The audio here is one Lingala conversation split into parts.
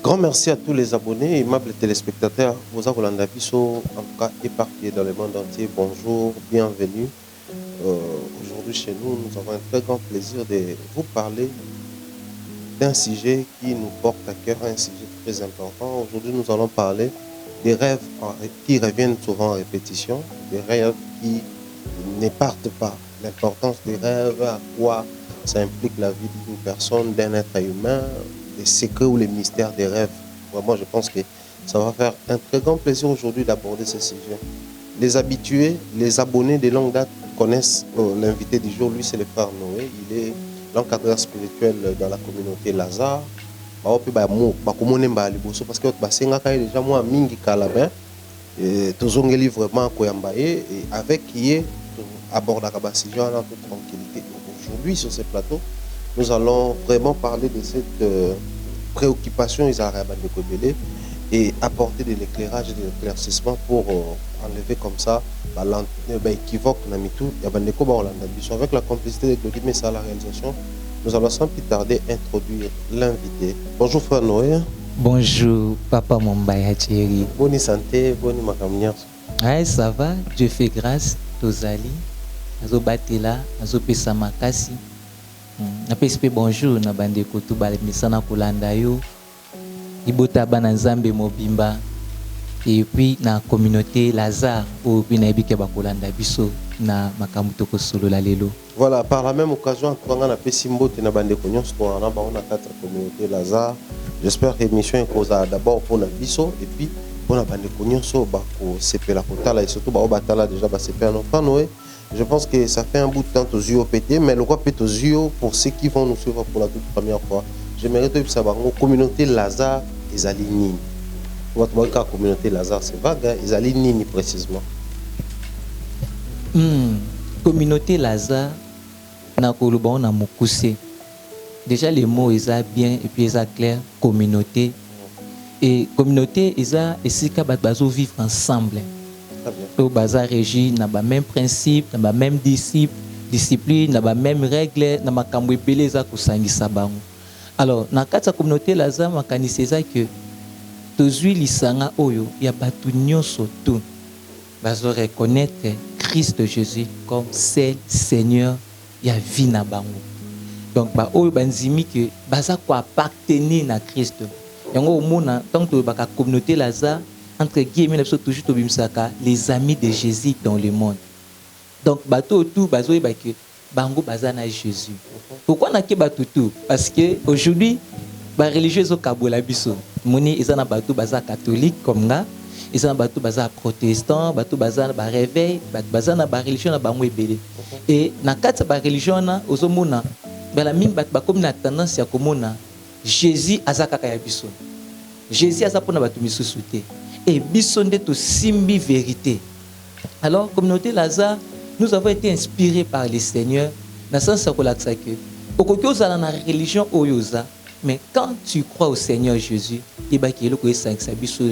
Grand merci à tous les abonnés et aimables téléspectateurs. Vous avez en tout cas éparpillés dans le monde entier. Bonjour, bienvenue. Aujourd'hui chez nous, nous avons un très grand plaisir de vous parler d'un sujet qui nous porte à cœur, un sujet très important. Aujourd'hui, nous allons parler des rêves qui reviennent souvent en répétition, des rêves qui n'épartent pas. L'importance des rêves, à quoi ça implique la vie d'une personne, d'un être humain, les secrets ou les mystères des rêves. Vraiment, je pense que ça va faire un très grand plaisir aujourd'hui d'aborder ce sujet. Les habitués, les abonnés de longue date connaissent l'invité du jour. Lui, c'est le frère Noé. Il est l'encadreur spirituel dans la communauté Lazare. Parce que déjà moi mingi kalabin tozongeli vraiment koyambaye et avec qui est abordé à sujet en toute tranquillité. Aujourd'hui sur ce plateau, nous allons vraiment parler de cette préoccupation et apporter de l'éclairage et de l'éclaircissement pour enlever comme ça l'équivoque avec la complicité de Claudie Messa à la réalisation. Nous allons sans plus tarder introduire l'invité. Bonjour frère Noé. Bonjour Papa Mombai Hacheri. Bonne santé, bonne makamnière. Ouais, ça va, Dieu fait grâce, Tozali. Azo batela, azo pesa makasi. Na pespe bonjour na bande ko tu bale misana kolanda yo. Ibota bana Nzambe mobimba. Et puis na communauté Lazare ou puis na ebike ba kolanda biso na makambo toko solo la lelo. Voilà, par la même occasion, on a Pessimbote na bande ko nyonso on a quatre communautés Lazare. J'espère que l'émission est causée d'abord pour la biso et puis pour la bande ko nyonso ba ko sepela kotala et surtout ba obatala déjà ba sepela no Noé. Je pense que ça fait un bout de temps aux yeux pété, mais le roi pète aux yeux pour ceux qui vont nous suivre pour la toute première fois. J'aimerais te savoir, la communauté Lazare, ils allaient nini. La communauté Lazare, c'est vague, ils allaient nini précisément. Communauté Lazare, na koloba na mokuse. Déjà les mots ils sont bien et puis ils sont clairs. Communauté et communauté ils ont ici qu'à vivre ensemble. Au bazar régi na ba même principe, na ba même discipline, na ba même règle, na makambo epele za kusangisa bango. Alors na kati ya communauté Lazare makanisi za que tozwi lisanga oyo ya batu nyonso tu bazo reconnaître Christ Jésus comme seul Seigneur ya vie na bango. Donc ba oyo banzimi que baza ko appartenir na Christ. Yango omona tant que ba communauté Lazare entre guillemets, nous sommes toujours les amis de Jésus dans le monde. Donc, bateau tout, bazoé que bango bazana Jésus. Pourquoi n'a que bateau tout? Parce que aujourd'hui, les religieux au Kabola biso, moni ils ont bateau baza catholique comme là, ils ont bateau baza protestant, bateau baza ba réveil, baza na ba religion na bango ebele. Et na kati ba religion na ozomona, bala mingi bat ba comme na tendance ya komona Jésus azaka ya biso. Jésus azapona batu misusu te. Et bisonde to simbi vérité. Alors, communauté Lazare, nous avons été inspirés par le Seigneur dans le sens que au la religion oyoza, mais quand tu crois au Seigneur Jésus, il y a le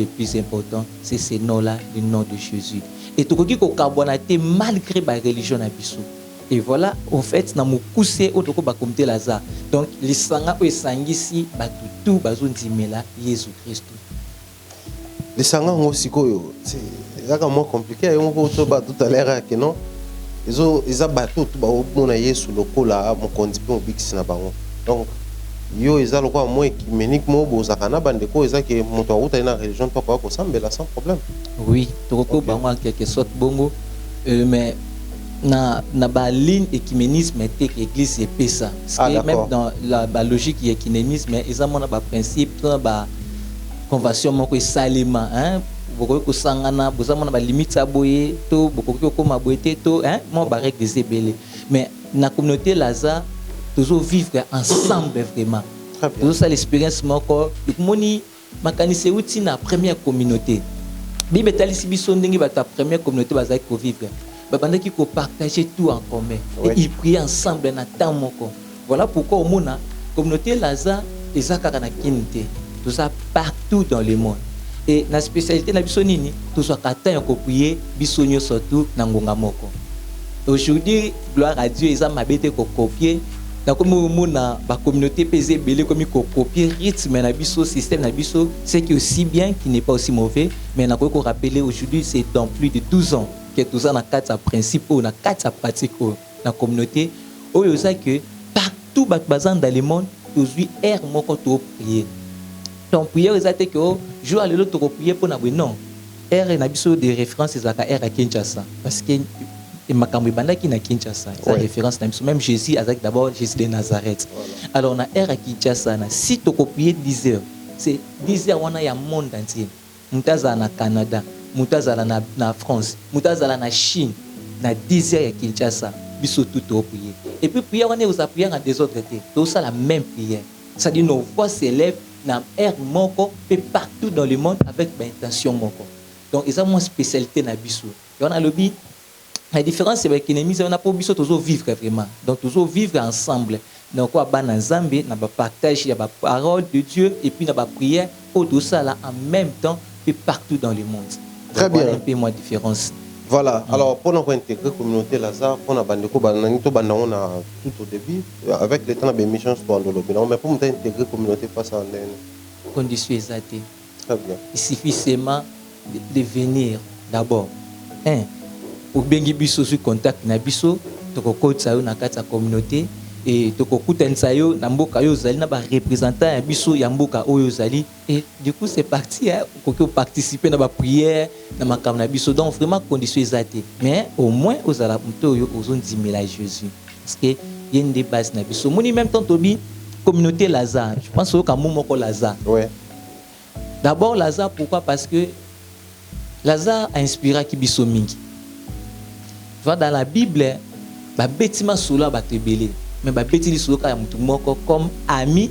plus important, c'est ce nom-là, le nom de Jésus. Et tu dis que malgré la religion na biso. Et voilà, en fait, na mukuse otoko ba communauté Lazare. Donc, les sanga o sangisi ba tout bazo ndimela Jésus Christ. Les sangs aussi, c'est moins compliqué. Tout à l'heure, non. Ils ont battu tout le sur le col là, mon condition bix na bango. Donc, yo ils ont le quoi moins écuménique, moi, bozakana bandeko, ils ont que mon toit route na religion toi quoi semble là sans problème. Oui, toko bango en quelque sorte bongo, mais na ba ligne écuménisme était église et pesa. Même dans la logique écuménisme, ils ont mon ba principe, ba convention moko salima hein boko ko sangana bozama na ba limite aboye to boko ko ma boité to hein mon barek des ebele mais na communauté Lazare toujours vivre ensemble vraiment toujours ça l'expérience moko moni makanisi uti na première communauté bible talisi biso ndenge ba ta première communauté bazaki ko vivre ba bandaki ko partager tout en commun et ils priaient ensemble na temps moko. Voilà pourquoi au mona communauté Lazare ezaka na kinité tout ça partout dans le monde. Et la spécialité de la bisonini, tout ça kata yoko prier bisonio surtout na ngonga moko. Aujourd'hui, gloire à Dieu, ils ont m'habité ko copier dans comme la communauté pesée belé comme copier rythme na biso système na biso, c'est que aussi bien qui n'est pas aussi mauvais, mais on a qu'on rappeler aujourd'hui c'est dans plus de 12 ans que tout ça na quatre principes ou na quatre pratiques la communauté où il y que partout bazan dans le monde aujourd'hui air mon quand prier. Donc prière c'est que jour à l'autre prier pour na non. Air na biso des références c'est à air à Kinshasa parce que et makambo banda qui na Kinshasa c'est référence na biso même Jésus avec d'abord Jésus de Nazareth. Alors on a air à Kinshasa na si to prier 10 heures c'est 10 heures on a ya monde entier. Mutaza na Canada, mutaza na France, mutaza na Chine na 10 heures à Kinshasa biso tout prier. Et puis prière on est aux prières en des autres côtés. Tout ça la même prière. C'est-à-dire nos voix s'élèvent dans air moko et partout dans le monde avec intention moko. Donc ils ont une spécialité na biso. Et on a le but. La différence c'est avec l'ennemi, on n'a pas besoin toujours vivre vraiment. Donc toujours vivre ensemble. Donc quoi ban ensemble, na ba partage la parole de Dieu et puis na ba prière pour tout ça là en même temps et partout dans le monde. Très bien. Voilà un peu moins différence. Voilà. Alors pour nous intégrer la communauté Lazare, pour nous bandeko on a tout au début avec les temps de mission pour le lobby. Mais pour nous intégrer la communauté face à l'année. Condition exacte. Très bien. Il suffit seulement de venir d'abord. Pour bien biso sur contact na biso to ko tsayo na kata communauté et to ko kutensa yo na mboka yo zali na ba représentant ya biso ya mboka oyo zali et du coup c'est parti pour que participer na ba prière na makam na biso donc vraiment condition exacte mais au moins aux ala mto yo ozon dimela Jésus parce que y a une des bases na biso moni même temps tobi communauté Lazare je pense au kamu moko Lazare. Ouais. D'abord Lazare pourquoi parce que Lazare a inspiré ki biso mingi. Dans la Bible, bêtima soula batebele, mais bêtili soula comme ami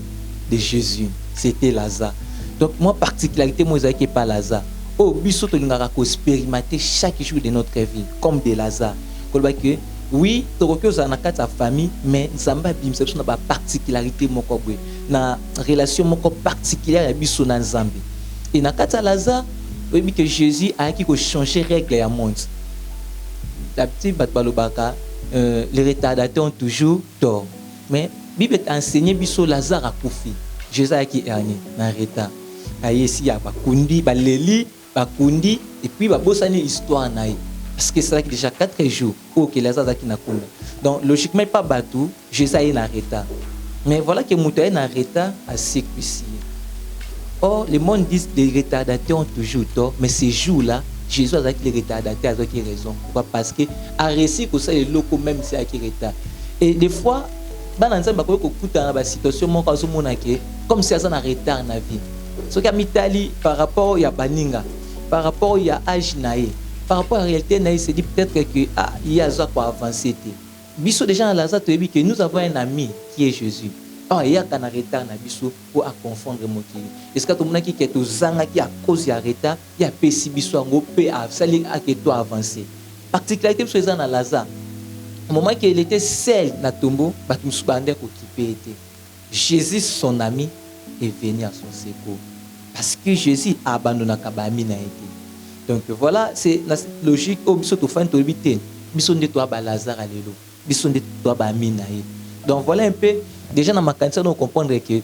de Jésus. C'était Lazare. Donc moi particularité moi c'est pas Lazare. Oh biso to ngara ko expérimenter chaque jour de notre vie comme de Lazare. Que oui, to ko za na kata famille, mais nzamba bimse so na ba particularité moko boy. Na relation moko particulière ya biso na Nzambe. Et na kata Lazare, oui que Jésus a qui ko changer règle ya monde. La petite Batbalobaka, les retardataires ont toujours tort. Mais la Bible enseigne que Lazare a couffé. Jésus a qui est en retard. Ici, il y a Bakundi, Baleli, Bakundi, et puis il y a une histoire. Parce que c'est là que déjà 4 jours, que Lazare a qui n'a pas. Donc, logiquement, pas Batou, Jésus est en retard. Mais voilà que Mouta est en retard à sécuriser. Or, le monde dit que les retardataires ont toujours tort, mais ces jours-là, Jésus a les retardataires avec raison. Pourquoi? Parce que à récit que ça les locaux même c'est à qui retard. Et des fois, dans l'ensemble bah qu'on écoute dans la situation mon cas comme si ça en retard na vie. Ce qu'à Mitali par rapport il y a Baninga, par rapport il y a âge naï, par rapport à la réalité naï c'est dit peut-être que il y a ça pour avancer. Biso déjà dans Lazare tu dis que nous avons un ami qui est Jésus. Ah, il y a un retard na biso pour à confondre mokili. Est-ce que tout le monde qui est aux zanga qui a cause ya retard, il y a pesi biso ngo pe a sali a que toi avancer. Particularité sur ça na Lazare. Au moment qu'il était seul na tombeau, ba musu bande ko occupé était. Jésus son ami est venu à son secours. Parce que Jésus a abandonné kabami na été. Donc voilà, c'est la logique au biso to fan to bité. Biso de toi ba Lazare alelo. Biso de toi ba mina. Donc voilà un peu déjà dans ma candidature nous comprendre que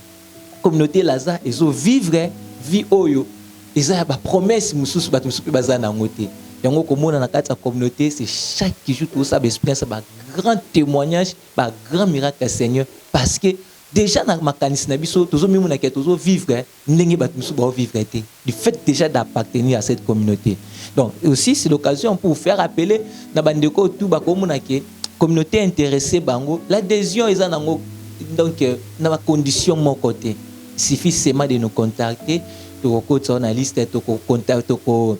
communauté Lazare ils ont vivre vie oyo ils ont ba promesse mususu ba mususu bazana ngote yango komona na kati ya communauté c'est chaque jour tout ça expérience ba grand témoignage ba grand miracle du Seigneur parce que déjà dans ma candidature na biso tozo mimuna ke tozo vivre ndenge ba mususu ba vivre été du fait déjà d'appartenir à cette communauté. Donc aussi c'est l'occasion pour faire appeler na bandeko tout ba komona ke communauté intéressée bango l'adhésion ils en donc dans ma condition mon côté il suffit seulement de nous contacter to ko na liste to ko contact to ko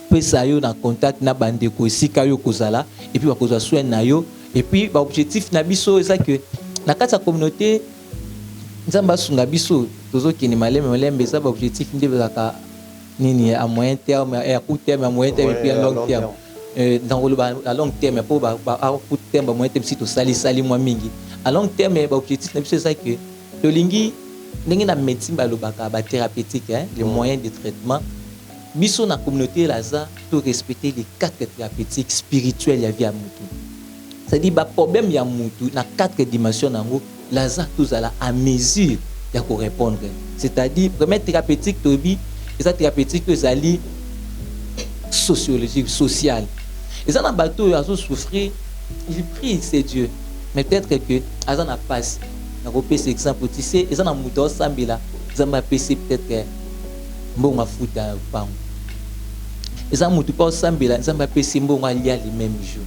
pesa yo na contact na bandeko sika yo kozala et puis ba kozwa soin na yo et puis ba objectif na biso c'est que na kati ya communauté nzamba sunga biso tozo kini malembe ça ba objectif ndebaka nini à moyen terme à court terme à moyen terme et puis à long terme. Dans le à long terme pour à court terme moyen terme si to sali moi mingi à long terme l'objectif c'est ça que le lingi ndenge na médecine balobaka ba thérapeutique les moyens de traitement biso na communauté Lazare to respecter les 4 thérapeutiques spirituels ya vie à mutu c'est-à-dire ba problème ya mutu na 4 dimensions nango laza tozala à mesure ya ko répondre, c'est-à-dire première thérapeutique tobi et ça thérapeutique que zali sociologique social et ça na bateau ya so souffrir il prie c'est Dieu mais peut-être que azan a passe na ko pese exemple tu sais et ça na mutu sambila zamba pese peut-être que mbonga futa bango et ça mutu pas sambila zamba pese mbonga lia le même jour.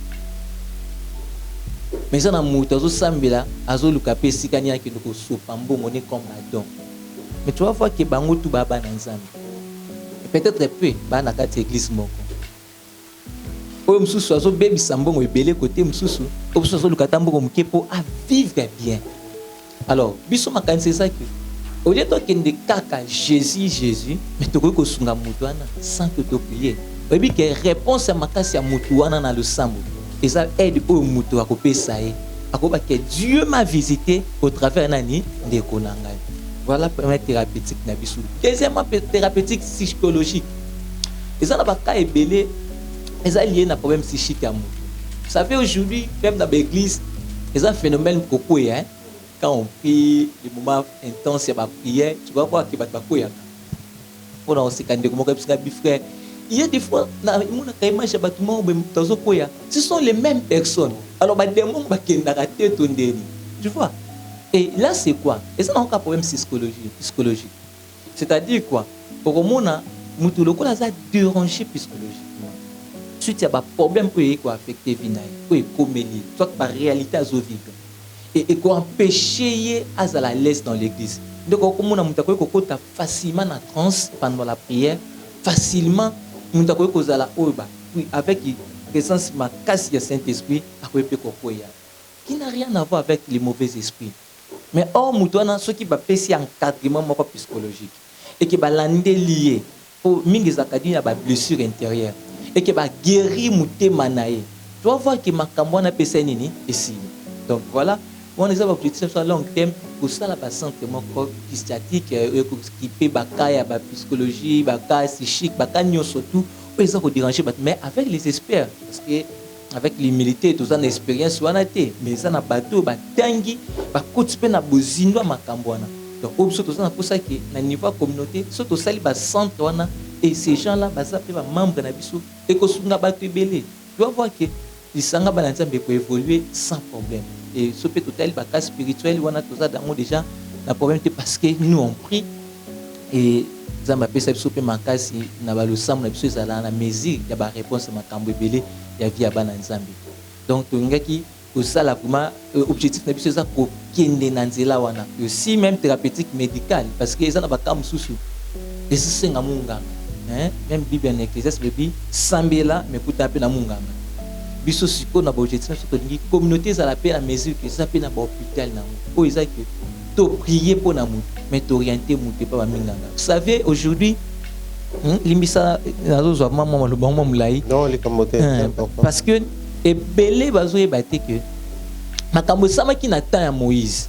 Mais ça na mutu azo sambila azo luka pesi kanya ki ndoko sopa mbongo ne comme don. Mais tu vas voir que bango tout baba na nzambe. Peut-être peu ba na kati église moko. O msusu azo bebi sambongo ebele côté msusu, o msusu azo luka tambongo mke po à vivre bien. Alors, biso makanisi c'est ça que au lieu de kende kaka Jésus, mais tu ko sunga mutu wana sans que tu prier. Et puis que réponse à makasi ya mutu wana na le sambo. Et ça aide au mutu à couper ça et à couper que Dieu m'a visité au travers nani de konangai. Voilà la première thérapeutique na biso. Deuxièmement thérapeutique psychologique. Et ça n'a pas qu'à ébélé, et ça lié na problème psychique à mutu. Vous savez aujourd'hui même dans l'église, c'est un phénomène coco hein. Quand on prie, les moments intenses, il y a prière, tu vas voir qu'il va te faire. Pour nous, c'est quand on frère. Il y a des fois, ce sont les mêmes personnes. Alors, tu vois. Et là, c'est quoi? Et ça, on a un problème psychologique. C'est-à-dire quoi? Pour le moment, nous avons dérangé psychologiquement. Ensuite, il y a un problème pour affecter la vie, pour soit par réalité à vivre. Et qu'on empêcher à la laisse dans l'église. Donc, comme on a facilement en transe pendant la prière, facilement, on a avec la présence de Saint-Esprit, qui n'a rien à voir avec les mauvais esprits. Mais or, ce qui va passer en encadrement psychologique et qui va l'amener lié pour mingi zakadina ba blessure intérieure et qui va guérir muté manaé. Tu vas voir que ma cambona pesa nini ici. Donc voilà. On les a objectifs sur long terme pour ça la santé psychiatrique qui peut bakaya ba psychologie bakaya psychique bakaya nyo surtout ils ont déranger mais avec les experts parce que avec l'humilité tout ça une expérience wanate mais ça na bateau ba tangi ba kotipe na bozindo makambwana donc obso tout ça pour ça que na niveau communauté surtout sali ba centre wana et ces gens là ba ça peut ba membre na biso et ko sunga ba tebele tu dois voir que lisanga ba nzambe peut évoluer sans problème. Et ce peut tout tel cas spirituel on a tout ça dans déjà la problème parce que nous on prie et ça m'a fait ça peut manquer si na ba le sam na biso ça la mesure ya ba réponse makambo ebele ya vie ba na nzambe donc to ngaki ko ça la vraiment objectif na biso ça ko kende na nzela wana aussi même thérapeutique médicale parce que ça na ba kam susu et c'est nga munganga hein même bible en ecclésiaste bibi sambela mais pour taper na munganga biso siko na objectif surtout ni communauté za la paix à mesure que ça peut na hôpital na o isa que to prier pour na mais t'orienter muté pas minganga. Vous savez aujourd'hui limbisa nazo zo maman le bon mulai non les communautés parce que et belé bazo e baté que makambo sama ki na temps ya Moïse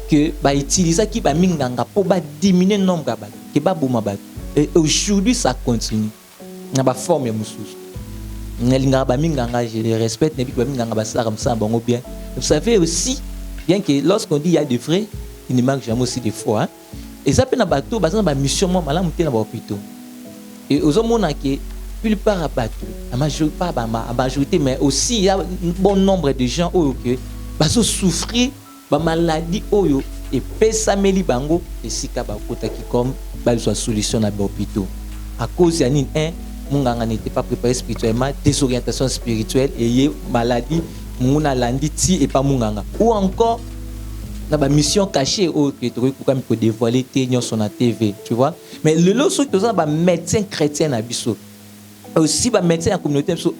que ba utiliser ki ba minganga pour ba diminuer nombre ba que ba boma ba et aujourd'hui ça continue na ba forme mususu. Je les respecte, bien. Vous savez aussi, bien que lorsqu'on dit il y a des vrais, il ne manque jamais aussi des fois. Hein? Et ça peut être un bateau, une mission, et aux hommes, la plupart à bateau, la majorité, mais aussi il y a un bon nombre de gens qui souffrent de maladies et pesameli bango et si kabakota qui comme soit solution à l'hôpital. À cause de un Munganga n'était pas préparé spirituellement, désorientation spirituelle et maladie, Muna Landiti et pas Munganga. Ou encore, dans la mission cachée, qui est dévoiler sur la TV, tu vois. Mais le lot, c'est que médecin chrétien à Bissot. Aussi, les médecins en communauté, Bissot,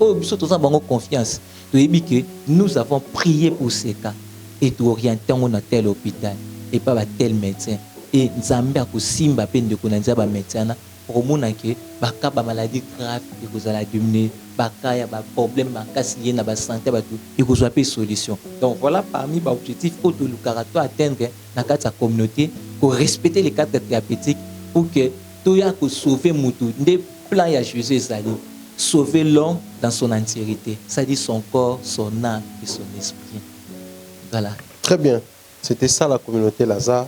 confiance. Nous avons prié pour ces cas et nous orientons à tel hôpital et pas à tel médecin. Et nous avons aussi peine de connaître les médecins. Pour les gens qui ont maladie grave, ils ont diminuer, ils ont problème lié à la santé, ils ont une solution. Donc voilà parmi les objectifs que nous devons atteindre dans la communauté pour respecter les cadres thérapeutiques pour que tout le monde sauve les plans de Jésus. sauver l'homme dans son entièreté. C'est-à-dire son corps, son âme et son esprit. Voilà. Très bien. C'était ça la communauté Lazare.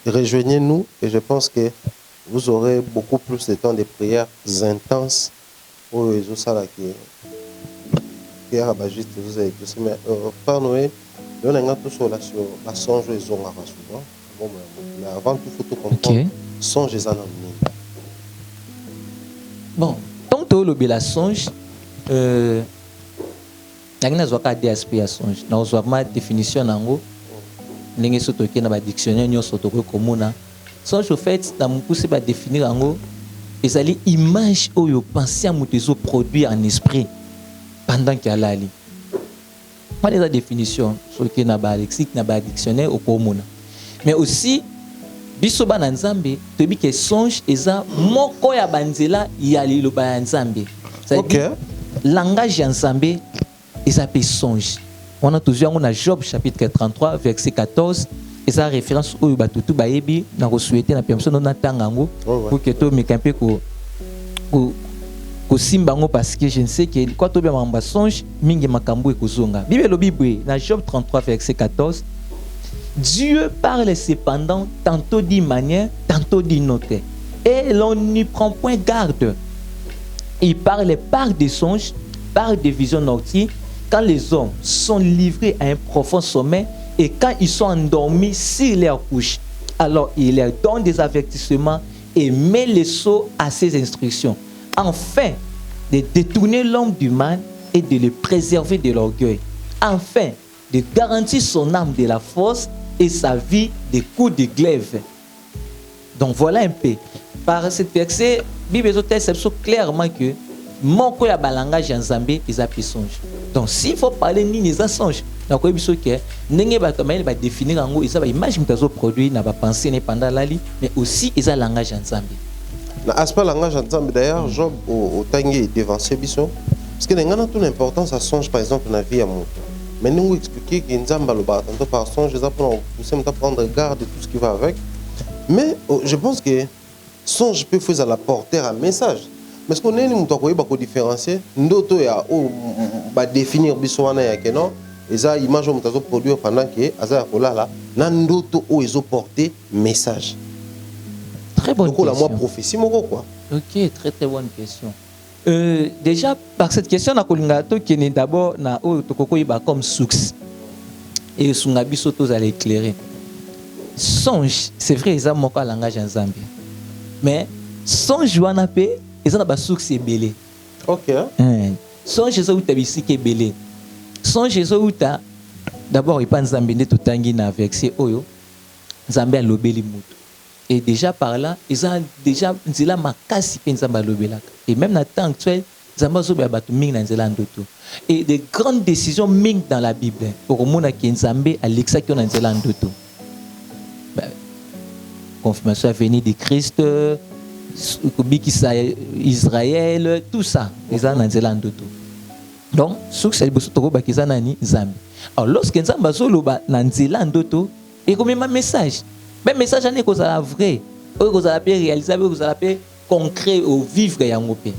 Rejoignez-nous et je pense que vous aurez beaucoup plus de temps de prières intenses pour les autres qui est juste vous avez exaucé. Mais Père Noé, on a tout sur la songe et les ongs souvent. Mais avant tout, il faut tout comprendre. Songe et zanam. Bon, tant que le la songe, il y a des aspects à songe. Dans la définition, il y a un dictionnaire commun. Songe, au fait, dans mon pouce, va définir en haut, les images où vous pensez à des produits en esprit pendant qu'il y a l'ali. Moi, les définitions, sur qui n'a pas lexique, n'a pas dictionnaire au commun. Mais aussi, bisoba na nzambe to bi ke songe eza moko ya banzela ya liloba ya nzambe. C'est-à-dire langage ya nzambe eza pe songe. On a toujours na Job chapitre 33 verset 14 eza référence oyo batutu bayebi na ko souhaiter na personne na tangango pour que to mekampe ko simbango parce que je ne sais que quand to bien mamba songe mingi makambo ekozonga. Bible lo Bible na Job 33 verset 14. Dieu parle cependant tantôt d'une manière, tantôt d'une autre. Et l'on n'y prend point garde. Il parle par des songes, par des visions nocturnes, quand les hommes sont livrés à un profond sommeil et quand ils sont endormis sur leur couche. Alors il leur donne des avertissements et met les sceaux à ses instructions, afin de détourner l'homme du mal et de le préserver de l'orgueil, afin de garantir son âme de la force et sa vie des coups de glaive. Donc voilà un peu. Par cette verset, la Bible est clairement que mon coeur a langage en Zambie est un songe. Donc s'il faut parler ni les songes, donc il faut que n'engé ba comment il va définir en gros ils va image mutazo produit n'a pas pensé ne pendant la li mais aussi ils a langage en Zambie. L'aspect langage en Zambie d'ailleurs Job au tangi devancé biso parce que n'engana toute l'importance à songe par exemple dans la vie à mon. Mais nous expliquer que Nzamba le bat tantôt par songe les apprendre pousser à prendre garde de tout ce qui va avec. Mais je pense que songe peut faire à la porter un message. Mais ce qu'on est nous doit quoi différencier ndoto ya ou ba définir bisoana ya que non et ça image on tazo produire pendant que aza kola là na ndoto ou ils ont porté message. Très bonne question. Donc la moi prophétie moko quoi. OK, très très bonne question. Déjà par cette question na kolingato qui est d'abord na o tokoko iba comme source et sunga biso tous à l'éclairer. Songe, c'est vrai ils ont moko langage en Zambie. Mais songe wana pe ils ont ba source belé. OK. Songe ça uta bisiki belé. Songe ça uta d'abord il pas Nzambe nde totangi na verset oyo Nzambe alobeli mutu. Et déjà par là, ils ont déjà nzela makasi pe Nzambe alobelaka. Et même dans le temps actuel, Nzambe azobe batu ming na nzela ndoto. Et des grandes décisions ming dans la Bible. Pour mona ki Nzambe alexaki na nzela ndoto. Confirmation à venir de Christ, Israël, tout ça, ils ont na nzela ndoto. Donc, ce que c'est le toko bakiza nani Nzambe. Alors lorsque Nzambe azoloba na nzela ndoto, et comme un message. Même message n'est que ça vrai, que ça peut réaliser, que ça peut concret au vivre et en opé.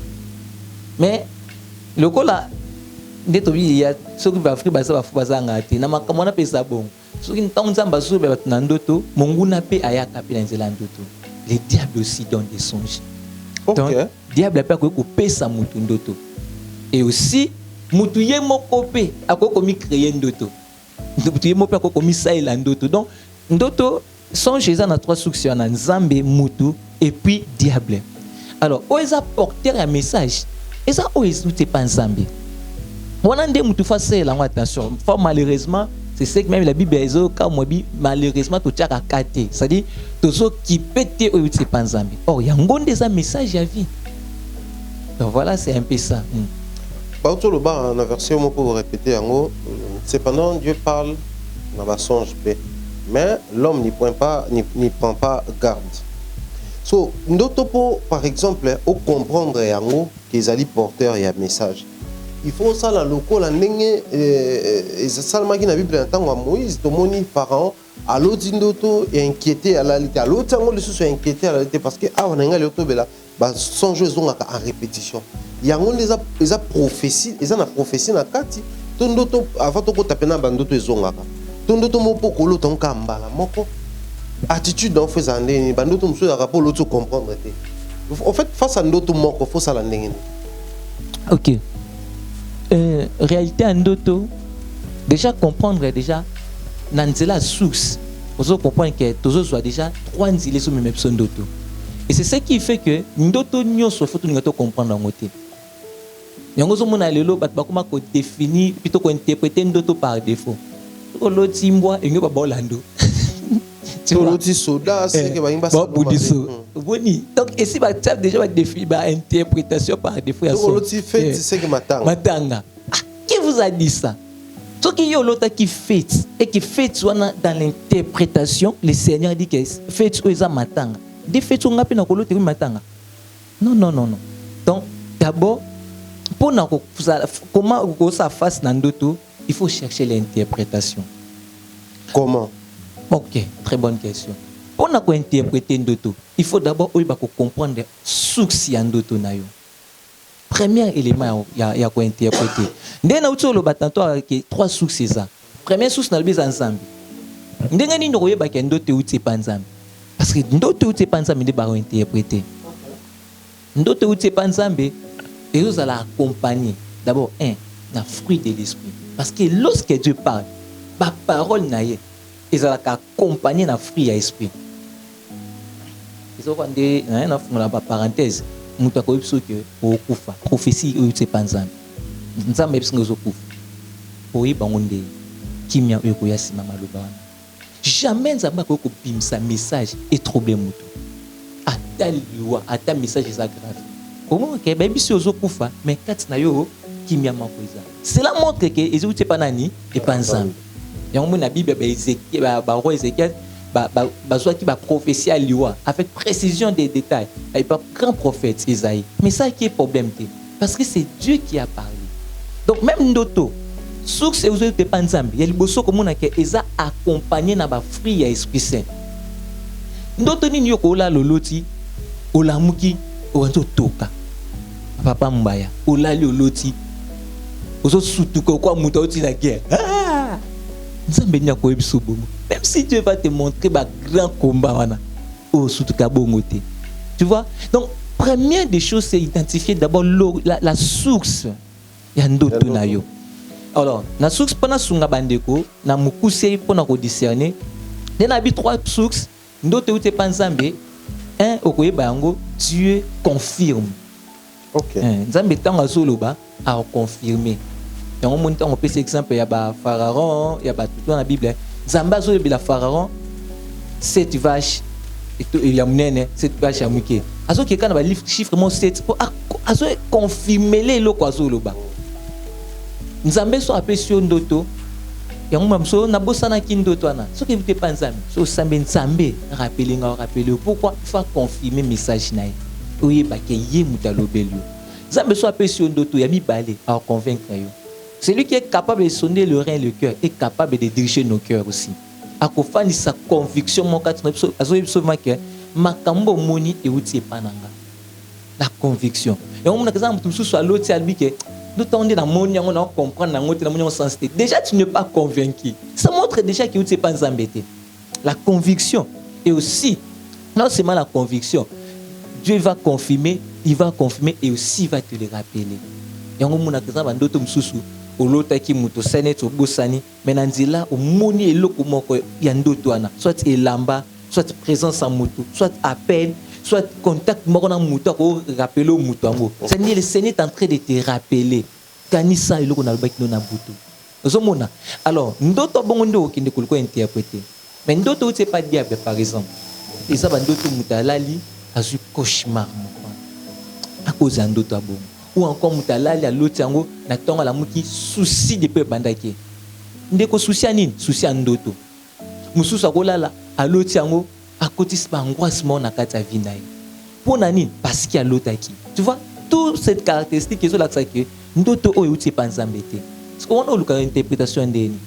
Mais le cas là, il y a ceux qui vont faire ça, va faire ngati. Na comment on appelle ça bon? Ceux qui n'ont pas besoin de nandoto, monguna pe ayaka pe nandoto. Le diable aussi donne des songes. Donc, le diable a pas que pesa mutu ndoto. Et aussi, mutu ye moko pe akoko mi créer ndoto. Mutu ye moko pe akoko mi saila ndoto. Donc, ndoto songe ils ont trois sources en Nzambe, mutu et puis diable. Alors, ils ont porté un message. Et ça, ils n'ont pas Nzambe. On a des mutu facile là, attention. Malheureusement, c'est ce que même la Bible est malheureusement tout a caté. C'est-à-dire tous ceux qui pété ou c'est pas Nzambe. Or, il y a un message à vie. Donc voilà, c'est un peu ça. Partout le bas, la version pour répéter en gros, cependant Dieu parle dans la songe paix. Mais l'homme n'y prend pas garde. So, d'autres par exemple, au comprendre en gros qu'ils allaient porteur et un message. Il faut ça la local la nenge ça le qui na Bible en tant Moïse domoni Pharaon à l'autre ndoto et inquiété à la réalité à l'autre ngo les sont inquiétés à la réalité parce que ah on a l'auto bela ba songe ont en répétition. yango eza prophétie, eza na prophétie na kati. Tondoto avant to ko tapena bandoto ezongaka. Tondoto mopo ko loto nkambala moko. Attitude dans fait zandeni bandoto muso ya rapport l'autre comprendre té. En fait face à ndoto moko faut ça la ndengeni. OK. Réalité ndoto déjà comprendre déjà nanzela source. Vous comprendre que tous soit déjà trois nzile sur même son ndoto. Et c'est ce qui fait que ndoto nyonso faut tout comprendre en côté. Yango zo mona lelo bat bakoma ko définir plutôt ko interpréter ndoto par défaut. Ko loti mbwa enyo ba bolando. Tu loti soda c'est que ba imba ça boudiso. Boni. Donc ici ba tap déjà ba définir ba interprétation par défaut ya so. Ko loti fait c'est que matanga. Matanga. Qui vous a dit ça? Ce qui y a l'autre qui fait et qui fait dans l'interprétation, le Seigneur dit que fait ça matanga. Des faits on a pas na ko l'autre matanga. Non. Donc d'abord pour comment ça fasse dans ndoto, il faut chercher l'interprétation. Comment? OK, très bonne question. Pour interpréter ndoto, il faut d'abord comprendre source ya ndoto na yo. Premier élément ya ko interpréter. Ndé na utso lo batanto ke trois sources ça. Première source na biza ensemble. Ndenge ni ndo yeba ke ndoto uti panzambe. Parce que ndoto uti panzambe ndi ba interpréter. Ndoto uti panzambe et vous allez accompagner d'abord la fruit de l'esprit. Parce que lorsque Dieu parle, la parole n'a pas, ils allez accompagner la fruit de l'esprit. Ils ont dit, une parenthèse, nous avons dit que pour la prophétie, c'est pas ça. Nous avons dit que pour y bangonde, qui m'a eu que yasi mama lobana. Jamais nous avons dit que ce message est trop bien mouton. À tel loi, à tel message est grave. Au moins que baby si ozo kufa mais kat na yo kimia makoiza. Cela montre que Ezo te panani et pas ensemble. Yango na Bible ba Ézéchiel ba roi Ézéchiel ba soit qui ba prophétie à liwa avec précision des détails. Il pas grand prophète Isaïe. Mais ça qui est problème parce que c'est Dieu qui a parlé. Donc même ndoto source Ezo te pas ensemble. Il y a liboso comme on a que Eza accompagné na ba fruit ya Esprit Saint. Ndoto ni yoko la loloti olamuki oanzo toka. Papa Mbaya, olali oloti. Ozo sutuko kwa muta oti na guerre. Nzambe nya ko ebiso bomo. Même si Dieu va te montrer ba grand combat wana. Oh sutuka bongo te. Tu vois? Donc première des choses c'est identifier d'abord la source ya ndoto na yo. Alors, la source pona sunga bandeko na mukuse pona ko discerner. Il y a trois sources. Ndoto ute panzambe. Okoyeba yango Dieu confirme. OK. Nzambe tanga soloba a confirmer. Yango monta on peut cet exemple ya ba pharaon, ya ba tout dans la Bible. Nzamba zo la pharaon 7 vaches et ya munene 7 vaches ya muke. Azo ke kana ba chiffre mo 7 pour azo confirmer le loko azoloba. Nzambe so apesio ndoto. Yango mamso na bosana kindoto ana. So ke vite pas nzambe. So sambe nzambe rappeler pourquoi il faut confirmer message nae. Oui, bah que yé mutalobelio. Nzambe so apesio ndoto ya mibale à convaincre yo. Celui qui est capable de sonner le rein et le cœur est capable de diriger nos cœurs aussi. Akofani sa conviction mon katino azo yebsoma que makambo moni e uti pananga. La conviction. Et on a exemple tout so l'autre albi que nous tendons dans mon on a comprendre dans notre mon sens. Déjà tu n'es pas convaincu. Ça montre déjà que tu n'es pas embêté. La conviction et aussi non seulement la conviction, Dieu va confirmer, il va confirmer et aussi il va te le rappeler. Et on a exemple d'autres mususu l'autre qui muto senet au bosani mais nanzila au moni eloko moko ya ndoto ana soit elamba soit présence en moto soit appel soit contact moko na muto ko rappeler au muto ango c'est le Seigneur est en train de te rappeler kanisa eloko na lobaki na butu ozomona alors ndoto bongo ndo okinde ko interpréter mais ndoto c'est pas diable par exemple et ça ba ndoto mutalali azu cauchemar moko à cause de ndoto bongo ou encore mutalali à l'autre yango na tonga la muki souci de peu bandaki ndeko souci anine souci ndoto mususu akolala à l'autre yango à côté ba angoissement na kata vinaï pour nanine parce qu'il y a l'autre qui tu vois toute cette caractéristique qui sont là que ndoto o yuti panzambete parce qu'on a lu l'interprétation ndeni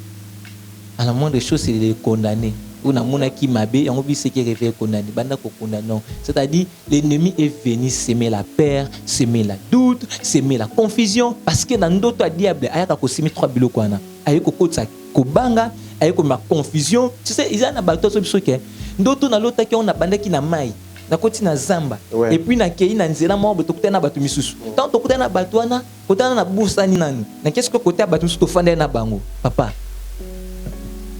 à la moindre chose c'est de les condamner on a mon qui m'a bé, on oublie ce qui réveille condamné, banda ko condamné. Non, c'est-à-dire l'ennemi est venu semer la peur, semer la doute, semer la confusion, parce que dans d'autres diable, ayaka ko semer trois biloko ana, ayako ko tsa ko banga, ayako ma confusion. Tu sais, ils en a bateau sur ce que d'autres na l'autre qui on a banda qui na mai. Na koti na zamba et puis na kei na nzela mo beto kutana batu misusu tant to kutana batu wana kutana na busa ni nani na qu'est-ce que côté batu misusu to fanda na bango papa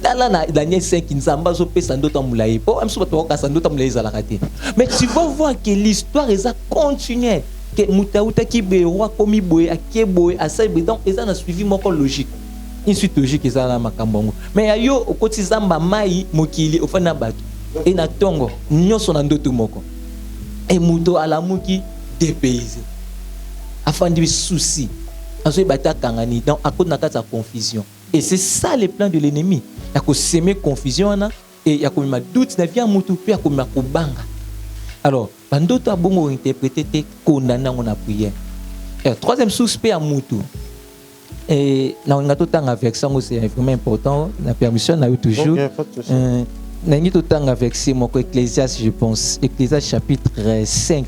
tala na Daniel 5 nzamba zo pesa ndoto mulayi po amso batu ko kasa ndoto mulayi za la kate mais tu vas voir que l'histoire est continuelle que mutauta ki be roi komi boye akeboye asai donc eza na suivi moko logique une suite logique eza na makambongo mais ayo okoti zamba mai mokili ofana batu et na tongo nyonso na ndoto moko et muto alamuki dépaysé afin de souci azo bata kangani donc à cause na kata confusion et c'est ça le plan de l'ennemi ya ko semer confusion na et ya ko ma doute na via mutu puis ya ko ma kubanga alors bandoto abongo interpréter te condamner on a prière et troisième source pe ya mutu et na ngato tanga version c'est vraiment important la permission na toujours Nangi totanga verset mon Ecclésiaste je pense Ecclésiaste chapitre 5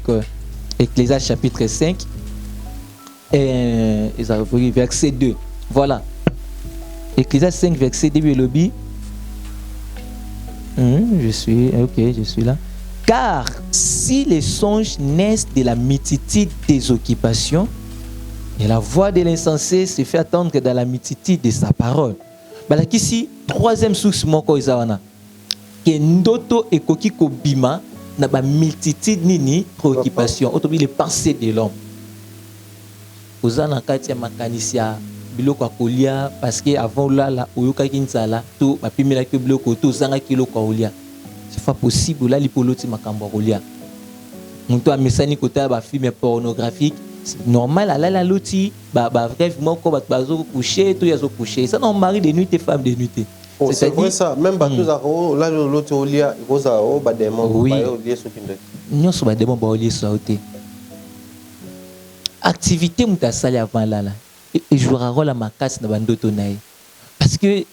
Ecclésiaste chapitre 5 et verset 2 voilà Ecclésiaste 5 verset 2 le lobby je suis là car si les songes naissent de la multitude des occupations et la voix de l'insensé se fait attendre dans la multitude de sa parole voilà ici troisième source mon koizawana que ndoto ekoki kobima na ba multitude nini préoccupation autobi les pensées de l'homme ozana kati ya makanisia biloko akolia parce que avant là oyoka kinzala to ba pimela ke biloko to zanga kiloko olia c'est pas possible là lipoloti makambo olia muntu amesani kota ba film pornographique normal ala la loti ba bref moko ba bazo coucher to yazo coucher ça non mari de nuit et femme de nuit. Oh, c'est vrai ça, même bateau zaro là l'autre au lia rosa au bademon oui au lia so kinde non so bademon ba au lia so te activité mutasali avant là et jouera rôle à ma casse na bandoto nae parce que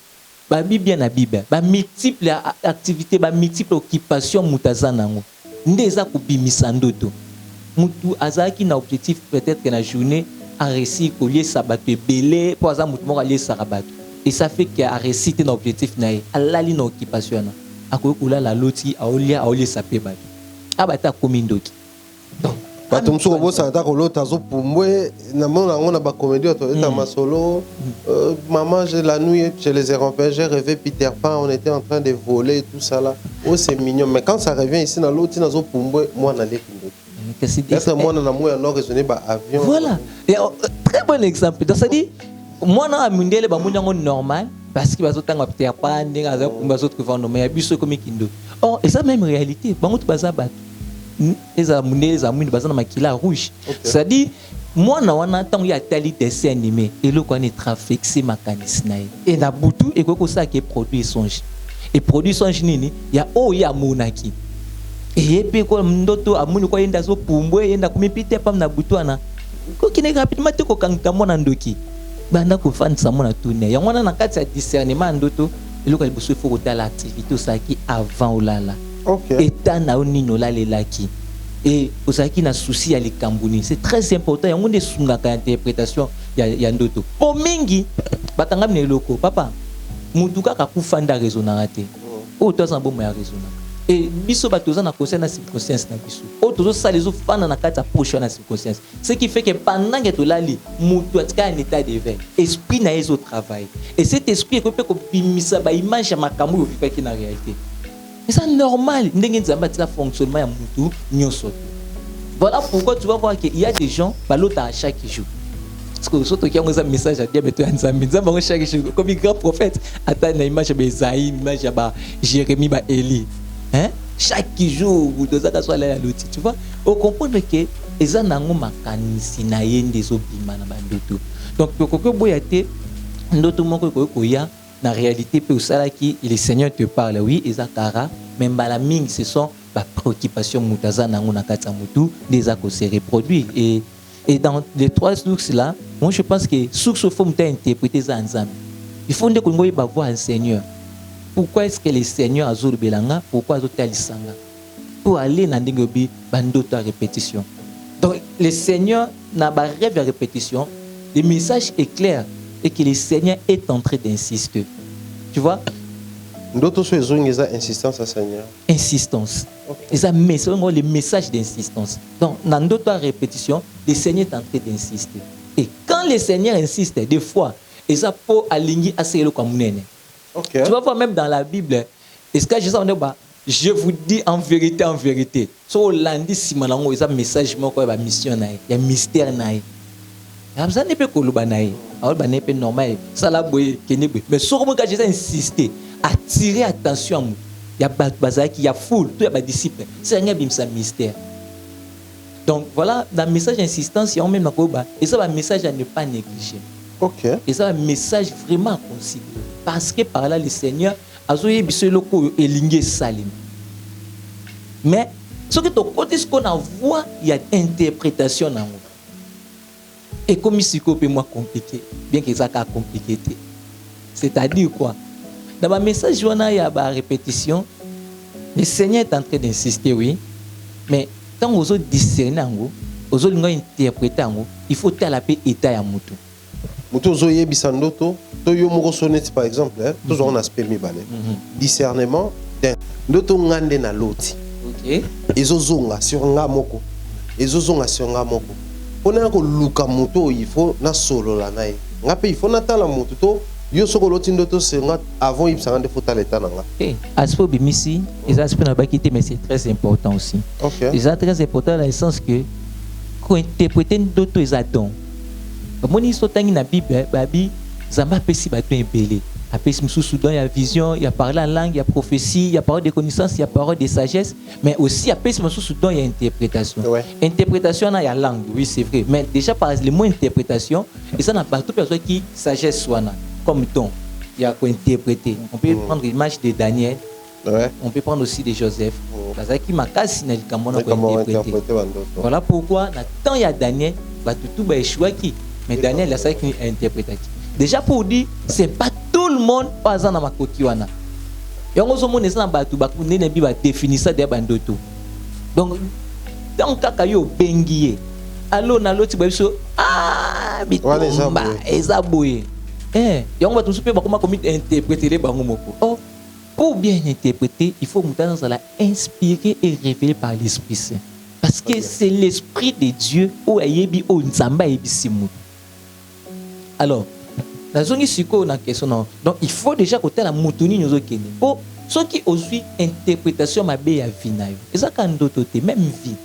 ba bibia na bible ba multiple activités ba multiple occupation mutazana ngo ndeza kubimisa ndoto mutu azaki na objectif peut-être que na journée a réussi collier sabato belé pour azam mutu mo aller sarabato. Et ça fait qu'il a récité notre objectif nae ala li na occupation na akoyokola la loti aolia sapé ba abata komindoki donc bato msuko bosa ata kolota zo pumbwe na mona ngona ba comédie to eta masolo maman j'ai la nuit je les ai repérés j'ai rêvé Peter Pan on était en train de voler et tout ça là oh c'est mignon mais quand ça revient ici na loti na zo pumbwe moi na lekindoki est-ce moi na moi alors raisonner ba avion voilà et très bon exemple donc ça dit moi na mundele ba munyango normal parce que bazotanga Peter Pan ndinga za kumba zotru vendre mais biso comme kindo or et ça même réalité bango to baza ba eza mundele za mundu baza na makila rouge ça dit moi na wana tango ya tali dessin animé et le connaît trafic c'est makanisi nae et na butu et ko ça qui produit songe et produit songe nini ya o ya monaki et pe ko ndoto amuni ko yenda zo pumbwe yenda kumipite pam na butu ana ko kine rapidement te ko kanga mona ndoki banda ko fan sa mona tourner ya wana na kati ya discernement ndoto eloko liboso faut kota l'activité osaki avant olala et tana onino la lelaki et osaki na souci ya likambuni c'est très important ya ngonde sungaka interprétation ya ndoto po mingi batanga mne eloko papa mutu kaka kufanda raisonnera te o to zambo mo ya raisonnera et biso batoza na conscience na circonstance na biso o tozo sala les fana na kati ya poche na circonstance ce qui fait que pendant que tolali mutu atika en état de veille esprit na yezo travail et cet esprit ko pe ko bimisa ba image ya makambo yo vivaki na réalité et ça normal ndenge nzamba tika fonctionnement ya mutu nyoso voilà pourquoi tu vas voir qu'il y a des gens balota à chaque jour parce que surtout qu'il y a un message à dire beto nzambe nzamba chaque jour comme un grand prophète attend na image ba Isaïe image ba Jérémie ba Élie. Hein? Chaque jour, vous devez aller à l'outil. Tu vois, on comprend que les gens n'ont pas makanisi na yende zo bima na bandoto. Donc, pourquoi boyate ndoto moko ko ya na réalité pe usala ki le Seigneur te parle oui, ezakara, même bala ming ce sont ba préoccupation mutaza na ngona kata mutu des ako se reproduire et dans les trois sources là, moi je pense que source faut m'ta interpréter ça ensemble. Il faut que ngoyi ba voir un Seigneur. pourquoi est-ce que le Seigneur a zolu belanga, pourquoi a talisanga, pour aller dans des bandoto à répétition. Donc le Seigneur n'a pas rêve à répétition. Le message est clair et que le Seigneur est en train d'insister. Tu vois? D'autres choses ont insistance à Seigneur. Insistance. Okay. Le message d'insistance. Donc dans d'autres répétitions, le Seigneur est en train d'insister. Et quand le Seigneur insiste, des fois, et ça peut aligner assez le communé. Tu vas voir même dans la Bible, est-ce que je vous dis en vérité. So lundi si manango isa message moko ba mission na ya mystère na ye. Ça n'est pas koluba na ye. Alors ba n'est pas normal. Ça la boye kenebe. Mais so comme quand Jésus insister, attirer attention. Il y a bazaki, il y a foule, tout y a ba disciple. C'est un bimsa mystère. Donc voilà, dans le message d'insistance, il y a même nakoba et ça un message à ne pas négliger. OK. Et ça un message vraiment à considérer parce que par là le Seigneur azoye biso loko elinge salim. Mais ce que tu côté ce qu'on voit, il y a interprétation dans nous. Et comme ici c'est moins compliqué, bien que ça soit compliqué. C'est-à-dire quoi? Dans ma message il y a une répétition. Le Seigneur est en train d'insister, oui, mais quand vous discernez, vous interpréter, il faut faire la paix état à mutu. Mutu zoye bisandoto, to yo moko sonnet par exemple, toujours un aspect mi balé. Discernement d'un d'autres ngande na loti. OK. Ezozonga sur nga moko. Ezozonga sur nga moko. Pona ko luka moto il faut na solo la nae. Nga pe il faut na tala moto to yo soko loti ndoto senga avant il s'en de fota l'état nanga. OK. Aspect bimisi, les aspects na bakité mais c'est très important aussi. OK. C'est très important dans le sens que ko interpréter ndoto ezadon. Mon histoire dans la Bible, babi zamba pesi bato embelé. Après il y a vision, il y a parole en langue, il y a prophétie, il y a parole de connaissance, il y a parole de sagesse, mais aussi après il y a interprétation. Ouais. Interprétation il y a langue, oui c'est vrai, mais déjà par le mot interprétation, et ça n'a pas tout personne qui sagesse soit comme ton, il y a quoi interpréter. On peut prendre l'image de Daniel. Ouais. On peut prendre aussi de Joseph. Qui m'a cassé voilà pourquoi quand il y a Daniel, tout va échouer qui. Mais Daniel il a ça qui interprète. Déjà pour dire, c'est pas tout le monde pas dans ma kokiwana. Et on se montre ça dans batu baku ne bi ba définir ça de bandoto. Donc dans kaka yo bengié. Allo na loti ba biso bitumba ezaboye. Et on va tout super ba comment interpréter les bango moko. Oh, pour bien interpréter, il faut monter dans la inspiré et révélé par l'Esprit Saint. Parce que c'est l'Esprit de Dieu ou ayebi o nzamba ebisimu. Alors donc il faut déjà que tu la moutoni nous okene. Pour ceux qui aussi interprétation ma be ya vinayo. Et ça quand d'autres même vie.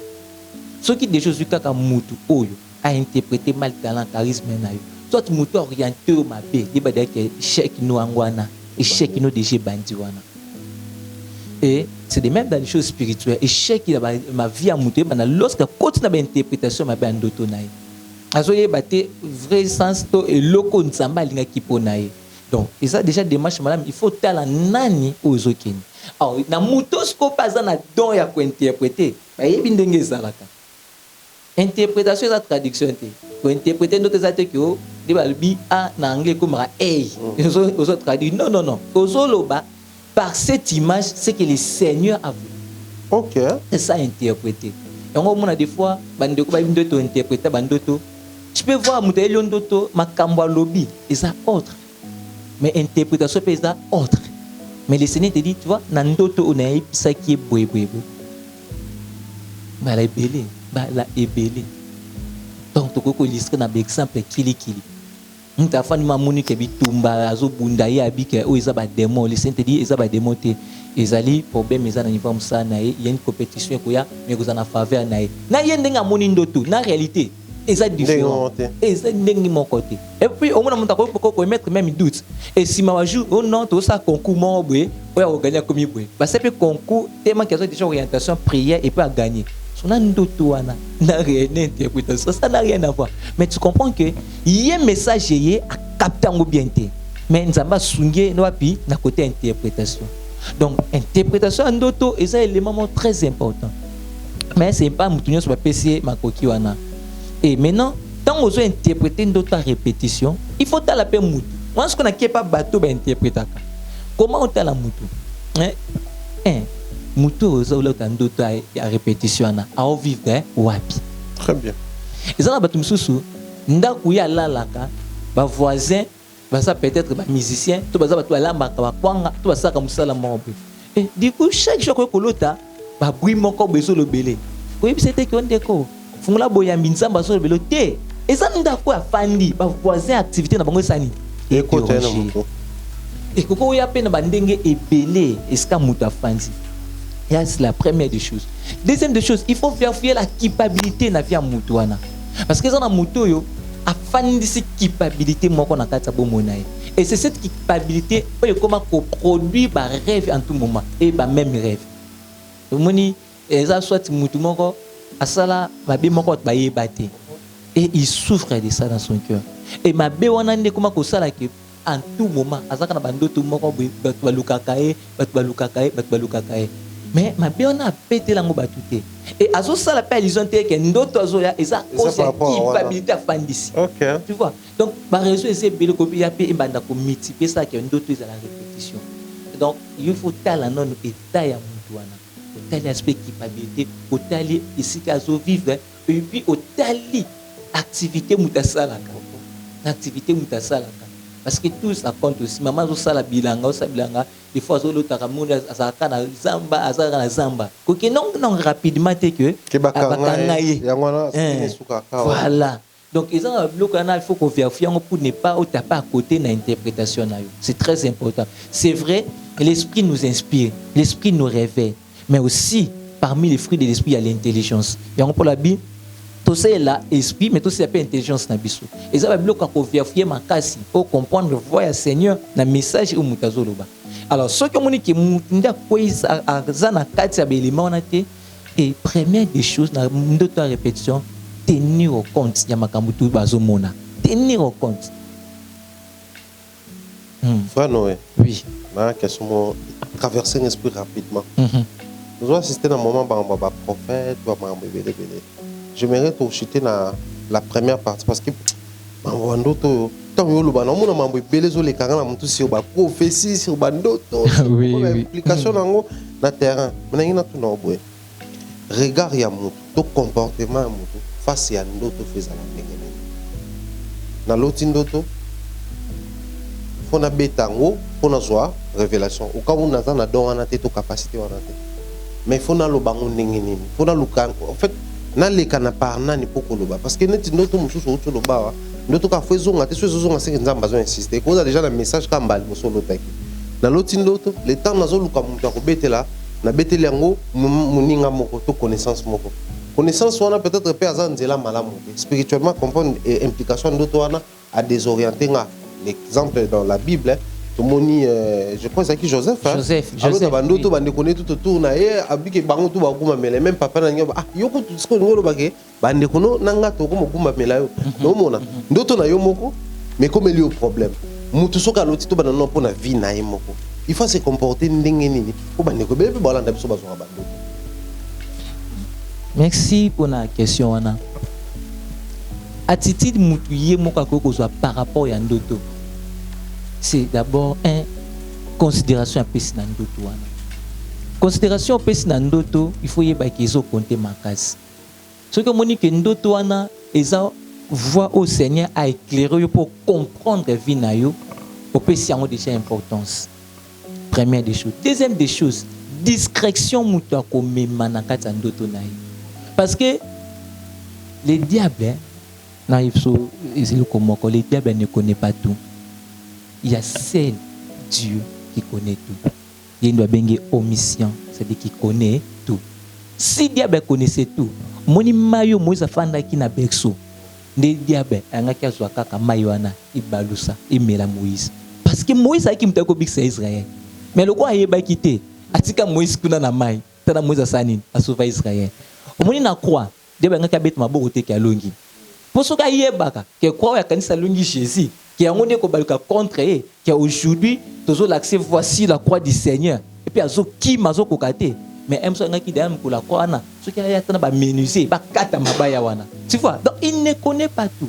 Ceux qui déjà suis kaka mutu oyo a interprété mal talent charisme nayo. Soit mutu orienté au ma be, il ba dire que chèque no angwana, et chèque no déjà bandi wana. Et c'est de même dans les choses spirituelles. Et chèque ma vie a mutu bana lorsque continue na interprétation ma be andoto nayo. Azoye bate vrai sens to et loko nzamba linga kiponaye. Donc et ça déjà démarche madame il faut tala nani ozokeni. Alors na mutos ko pas na don ya ko interpréter ba yebi ndenge zalaka. Interprétation la traduction te. Ko interpréter notre zate ko de balbi a na anglais comme ozo traduire non. Ozoloba par cette image c'est que le Seigneur a voulu. OK. C'est ça interpréter. Et on a des fois bandeko ba bindoto interpréter bandoto. Tu peux voir Moutaïli Ndoto, Makamba Lobby, et ça autre. Mais interprétation peut être autre. Mais le Seigneur te dit, tu vois, Nandoto on a ça qui est boué. Bah la ébélé, Donc tu peux illustrer un exemple kili. Muta fani mamuni ke bitumba azo bunda ya bike o izaba démon. Le Seigneur te dit izaba démon te ezali problème ezana niveau msana il y a une compétition koya mais vous en a faveur nae. Na yendenga moni ndoto, na réalité et ça différent et ça n'est mon côté et puis au moins on peut mettre même doute et si ma joue oh non tout ça concours mon boy on gagner comme boy parce que concours tellement qu'il y a déjà orientation prière et pas gagner son ndoto wana n'a rien interprétation ça n'a rien à voir mais tu comprends que il y a un message à capter en bien mais nzamba sunge no api na côté interprétation donc interprétation ndoto et ça élément très important mais c'est pas mutunyo sur PC makoki wana. Et maintenant, quand on veut interpréter d'autres répétitions, il faut la paix moutou. Moi, ce qu'on a qui pas bateau, ben interpréter. comment on t'a la mutu mutu oza ola ndoto ya répétition na a vivre wapi. Très bien. Ezana batu misusu ndaku ya lalaka ba voisin baza peut-être ba musicien to baza batu alambaka ba kwanga to basaka musala moko. Et du coup chaque jour ko kolota ba bui moko bezo lobele. Ko yebisa te ki ondeko fungula boya minzamba so lobelo te. Ezana ndaku afandi ba voisin activité na bango sani. Et côté na mutu. Et koko ya pe na bandenge ebele eska mutu afandi. C'est la première des choses. Deuxième des choses, il faut vérifier la culpabilité na via mutuana. Parce que ça na muto yo afandi cette culpabilité moko na kata bomonae. Et c'est cette culpabilité oyo comment ko produit ba rêve en tout moment et ba même rêve. Moni eza soit mutu moko asala ba be moko ba yebate. Et il souffre de ça dans son cœur. Et ma be wana nde comment ko sala ke en tout moment azaka na bandoto moko batu balukakae, batu balukakae, batu balukakae. Mais ma bien on a pété la batute et azo ça la allusion te que ndoto azo ya eza cause ya culpabilité à fandisi. OK. Tu vois. Donc par raison c'est belle copie ya pe ibanda ko multiplier ça que ndoto est à la répétition. Donc il faut tala non état ya mutuana. Au tali aspect culpabilité, au tali ici qu'azo vivre et puis au tali activité mutasalaka. L'activité mutasalaka. Parce que tout ça compte aussi. Maman, ça la bilanga, ça bilanga. Des fois, ça l'autre ramon, ça kana zamba, ça kana zamba. Donc non rapidement t'es que. Voilà. Donc ils ont bloc il faut qu'on vérifie pour ne pas taper à côté de l'interprétation. C'est très important. C'est vrai, l'esprit nous inspire, l'esprit nous réveille, mais aussi parmi les fruits de l'esprit il y a l'intelligence. Et on peut la Bible. Tout ça est là, esprit, mais tout ça c'est intelligence na biso. Et ça va bloquer pour vérifier ma casse pour comprendre le voix Seigneur na message ou mutazoloba. Alors ceux qui ont dit que mutunda quoi ça na quatre éléments na té et première des choses na ndoto répétition tenir au compte ya makambutu bazomona. Tenir au compte. Frère Noé. Oui. Ma question traverser l'esprit rapidement. Nous avons assisté à un moment où un prophète ou un bébé. J'aimerais te chuter dans la première partie parce que Mandoto, tant que le banamo na mambo belezo les carans na mutu sur ba prophétie sur bandoto, implication dans le terrain. Maintenant tout na boye. Regard ya mutu, to comportement ya mutu face ya ndoto feza la ngene. Na loti ndoto fona betango, fona zoa révélation. Au cas où na na don wana te to capacité wana te. Mais fona lo bango ngene. Fona luka en fait na leka na parna ni pokoloba parce que neti ndoto mususu oto loba ndoto ka fezonga te sezonga se nzamba zo insister ko déjà le message ka mbali bosolo taki na loti ndoto le temps nazo luka mutu akobetela na beteli yango muninga moko to connaissance moko connaissance wana peut-être pe azanzela malamu spirituellement comprendre implication ndoto wana à désorienter nga l'exemple dans la Bible Tomoni, je crois que c'est qui Joseph. Joseph. Alors, bandoto bande connaît tout autour na e abiki bango tout baguma mais même papa na nyoba ah yoko tout ce que ngolo bake bande kono nanga to ko mokuma mela yo. No mona. Ndoto na yo moko mais comme il y a un problème. Mutu soka loti to banana pour na vie na ye moko. Il faut se comporter ndenge nini pour bande ko bebe balanda biso bazo bandoto. Merci pour la question wana. Attitude mutu ye moko ko zo par rapport ya ndoto. C'est d'abord un considération à Pessinandoto. Considération à Pessinandoto, il faut y avoir qu'ils ont compté ma case. Ce que Monique Ndoto ana, ils ont voix au Seigneur à éclairer pour comprendre la vie na yo, au Pessin a déjà importance. Première des choses. Deuxième des choses, discrétion mutua comme manakata Ndoto na yo. Parce que les diables, les diables ne connaissent pas tout. Il y a seul Dieu qui connaît tout. Il doit bengue omission, c'est-à-dire qui connaît tout. Si diable connaissait tout, moni mayo Moïse fanda ki na berceau. Ne diable angaki azwa kaka mayo wana ibalusa imela Moïse. Parce que Moïse a ki mutako bikisa Israël. Mais le quoi yeba kité, atika Moïse kuna na mai, tana Moïse asani asova Israël. Omoni na croix, diable angaki bet maboko te ki alongi. Posoka yebaka ke croix ya kanisa longi Jésus. Qui a contre eux, qui a aujourd'hui toujours l'accès, voici la croix du Seigneur. Et puis, qui m'a kokate. Mais il y a qui derrière la croix, ceux qui ont menuisé, tu vois, donc il ne connaît pas tout.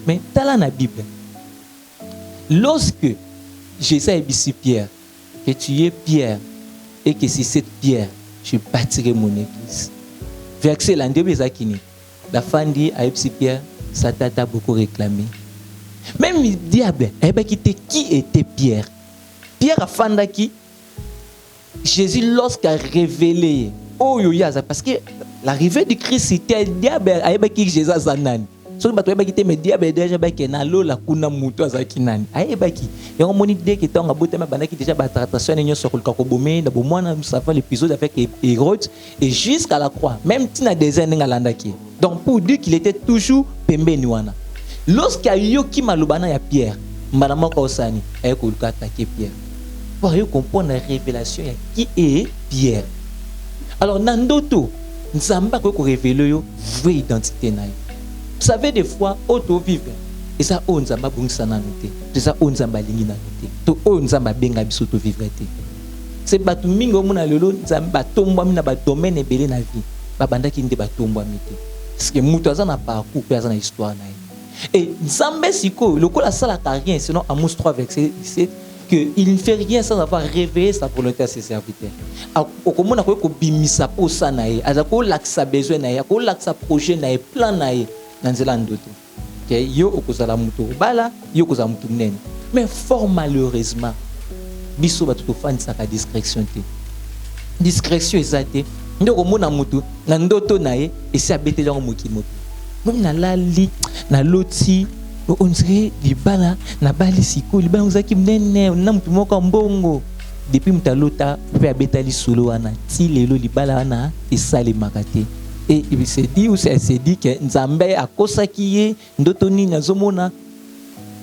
Mais dans la Bible, lorsque Jésus a dit Pierre, que tu es pierre et que sur cette pierre, je bâtirai mon église. Verset l'andé bezakini. La femme dit à Pierre, ça t'a beaucoup réclamé. Même le diable, qui était Pierre? Pierre a fanda qui? Jésus, lorsqu'il a révélé, oh yoyaza, parce que l'arrivée du Christ, c'était le diable, qui Jésus a zanani. So bato ebaki me diable déjà baki na lo la kuna muto azaki nani ayebaki yango moni dès que tant abotema bandaki déjà ba tratation nyo sokol ka ko bomé na bomwana nous savons l'épisode avec Hérode et jusqu'à la croix même tina désert ngalandaki donc pour dire qu'il était toujours pembeni wana lorsqu'il y a eu qui malobana ya Pierre malama ko sani ay ko attaquer Pierre pour comprendre la révélation ya qui est Pierre. Alors nandoto nzamba ko révéler yo vraie identité na. Vous savez, des fois, auto-vivre, et ça, on s'en va bon sananité. C'est ça, on s'en va l'inginanité. Tout on s'en va bien habitué auto-vivre. C'est batu mingo mona lolo, s'en va tomber na ba domaine et belé na vie. Ba banda qui ne ba tomber mité. Parce que mutuaza na parcours, personne na histoire na. Et Zambé siko, le col a ça la carrière, sinon Amos 3 verset 17, que il ne fait rien sans avoir révélé sa volonté à ses serviteurs. Au comment on a ko bimisa po sa na ye, azako laksa besoin na ye, ko laksa projet na ye, plan na ye. Okay, yo okozala mutu bala yo okozala mutu nene mais fort malheureusement biso ba tout fan saka discrétion te discrétion ezate ndoko mona mutu na ndoto na ye esi abete yango mokimo momi na lali na loti on dirait libala na bali siko libala uzaki mnene na mutu moko mbongo depuis mutalota pe abetali solo wana ti lelo libala wana esale makate. Et il s'est dit ou c'est dit que Nzambe a kosaki ndoto nini azomona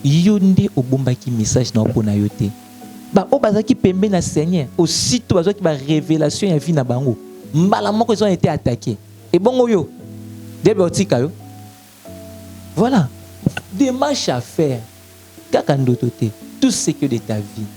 yonde obombaki message na opona yote ba obazaki pembe na Seigneur aussitôt bazaki ba révélation ya vie na bango mbala moko ils ont été attaqués et bongo yo debe otika yo voilà démarche à faire kaka ndoto te tout ce que de ta vie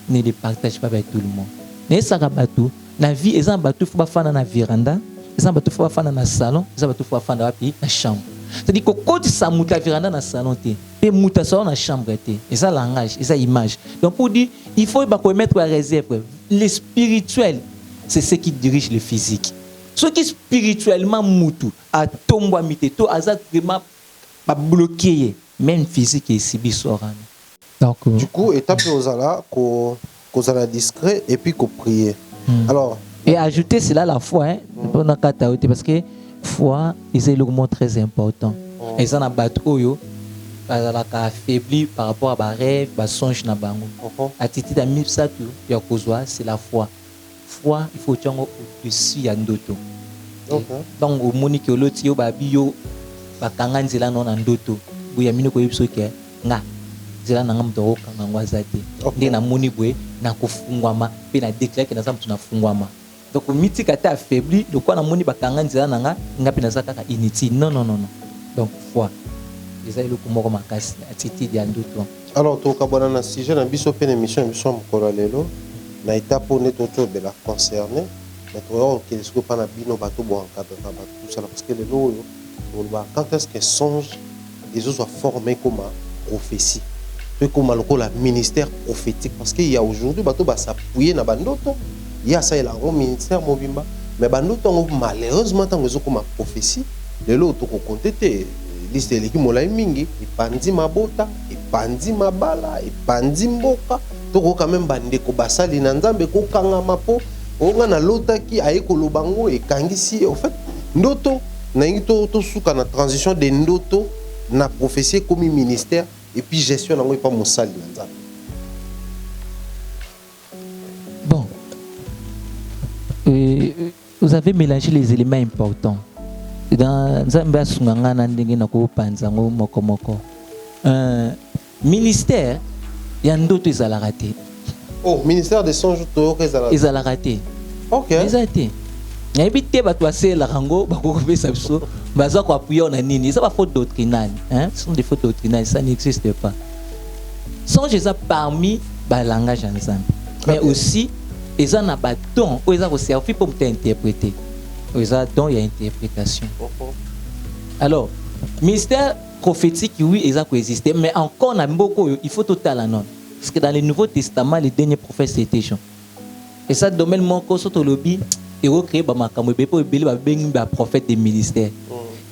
ne le partage pas avec tout le monde ne saka batou na vie ezan batou faut ba fana na véranda. Ils ont battu fois dans le salon, ils ont battu fois dans la chambre. C'est-à-dire que quand tu as muta véranda dans le salon, et muta dans la chambre, et ça langage, et ça image. Donc pour dire, il faut mettre à réserve. Le spirituel, c'est ce qui dirige le physique. Ce qui spirituellement mutu, à tomber mité, tout hasard vraiment pas bloqué, même physique et si bisoran. Donc du coup, étape aux ala, qu'on discret et puis qu'on prie. Alors. Et ajouter cela la foi, hein, parce que foi, c'est l'élément très important. Et ça, on a battu, affaibli par rapport à rêve, à songe, à bango. Attitude à mille ça tout, c'est la foi. Foi, il faut que tu au-dessus de ndoto. Donc, au monique l'autre, yo babio, bakangan zela non ndoto. Buya mino ko yipso ke nga. Zela na ngam to kangwa zate. Ndi na moni bwe na kufungwama, pe na déclare que na zamu tunafungwama. Donc, le mythique a été affaibli. Le quoi, on a dit que inutile. Non. Donc, foi. Alors, tu as un sujet, une émission, une étape où de la concernée. Mais tu vois que les pas na bino bateau bon tout ça parce que les lots quand est-ce qu'un songe ils soient formés comme prophétie. Comme le ministère prophétique parce qu'il y a aujourd'hui bateau va s'appuyer na bandoto. Il y a ça, il y a un ministère mobimba. Mais malheureusement, tant que vous avez prophétie, les autres ont compté. Liste de l'équipe Mola Mingi, il pandi mabota, il pandi mabala, il pandi mboka. Donc, quand même, bande ko basali nanzambe ko kanga mapo. On a l'autre qui a école bango et kangisi. En fait, ndoto, na ngito to suka na transition de ndoto na prophétie comme ministère et puis gestion nango pas mosali nanzambe. Vous avez mélangé les éléments importants. Dans Zambia Sungangana ndenge na ko panzango moko. Ministère ya ndoto ezala raté. Oh, ministère des songes to ezala raté. OK. Ezate. N'habite bato asela rango bako pesa biso baza ko appuyer na nini. Ça va faute doctrinale, hein? Ce sont des fautes doctrinales, ça n'existe pas. Songe ça parmi ba langage ensemble. Mais aussi ils ont un don, ils ont servi pour t'interpréter. Ils ont don et interprétation. Alors, ministère prophétique, oui, ils ont existé, mais encore, il faut tout à la non. Parce que dans le Nouveau Testament, les derniers prophètes, c'était Jean. Et ça domaine mon cours au lobby et recréer ma camoué pour le prophète des ministères.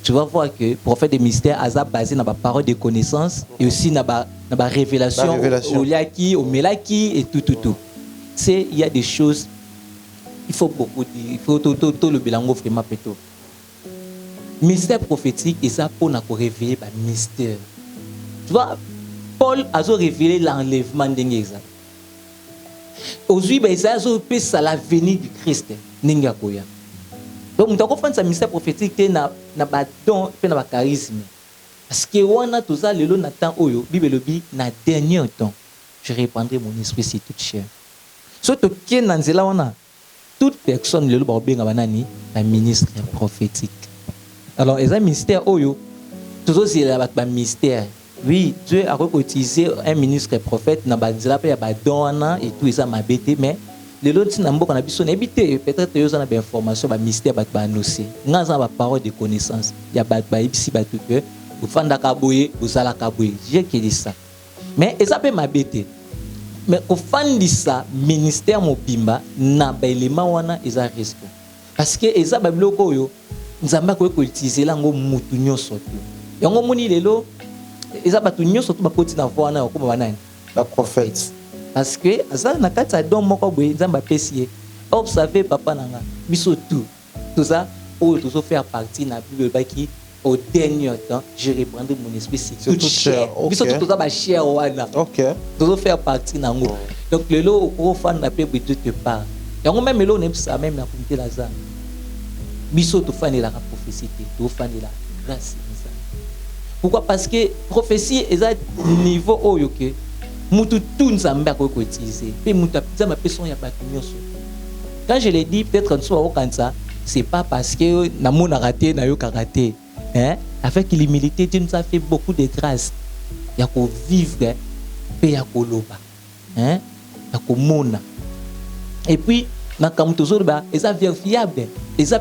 Tu vas voir que prophète des ministères a basé dans la parole de connaissance et aussi dans la révélation au liaki, au melaki et tout. C'est il y a des choses il faut beaucoup dire, il faut tout le bilango vraiment plutôt. Mystère prophétique et ça pour nous révéler le mystère. Tu vois, Paul a révélé l'enlèvement d'un exemple. Aujourd'hui, il a révélé la venue du Christ. Donc, nous avons fait un mystère prophétique qui a un don, un charisme. Parce que on a tout ça, le long temps, la Bible dit, dans le dernier temps, je répandrai mon esprit sur toute chair. Surtout, toute personne, le long un ministre prophétique. Alors, il y a un mystère, toujours c'est un mystère. Oui, Dieu a utilisé un ministre prophète, il y a un don et tout ça m'a bêté, mais les autres, peut-être qu'il y a des informations, des mystères, des annoncés. Il y a des paroles de connaissance. Il y a des choses qui sont vous faites des kaboué, vous allez kaboué. J'ai qui dit ça. Mais ça peut m'habiter. Mais au fond de ça, ministère Mobimba, n'a pas élément wana ils a risque. Parce que ils a pas bloqué yo. Nous avons pas utiliser là ngo mutu nyoso. Et ngo moni lelo, ils a pas tout nyoso tout ba poti na voix na ko ba nani. La prophète. Parce que ça na kata don moko boye nzamba pesier. Observez papa nanga. Biso tout ça ou tout ça faire partie na Bible ba qui au dernier temps, je reprendrai mon esprit sur toute chair. Biso tout ça ba chair wana. OK. Tout faire partie na ngo. Donc le lot au fan na pe Dieu te parle. Et on même le on ça même na comité Lazare. Biso tout fan la prophétie, tout fan la grâce. Pourquoi? Parce que prophétie est à niveau où yoke. Mutu tout nzamba ko utiliser. Pe mutu pizza ma personne ya ba nyonso. Quand je l'ai dit peut-être en soi au kansa, c'est pas parce que na mona raté na yo karaté. Hein? Avec l'humilité, Dieu nous a fait beaucoup de grâce. Il y a qu'à vivre, il y a qu'à loba. Hein? Il y a qu'à mona. Et puis, dans le cas où ils sont vérifiables. Ils sont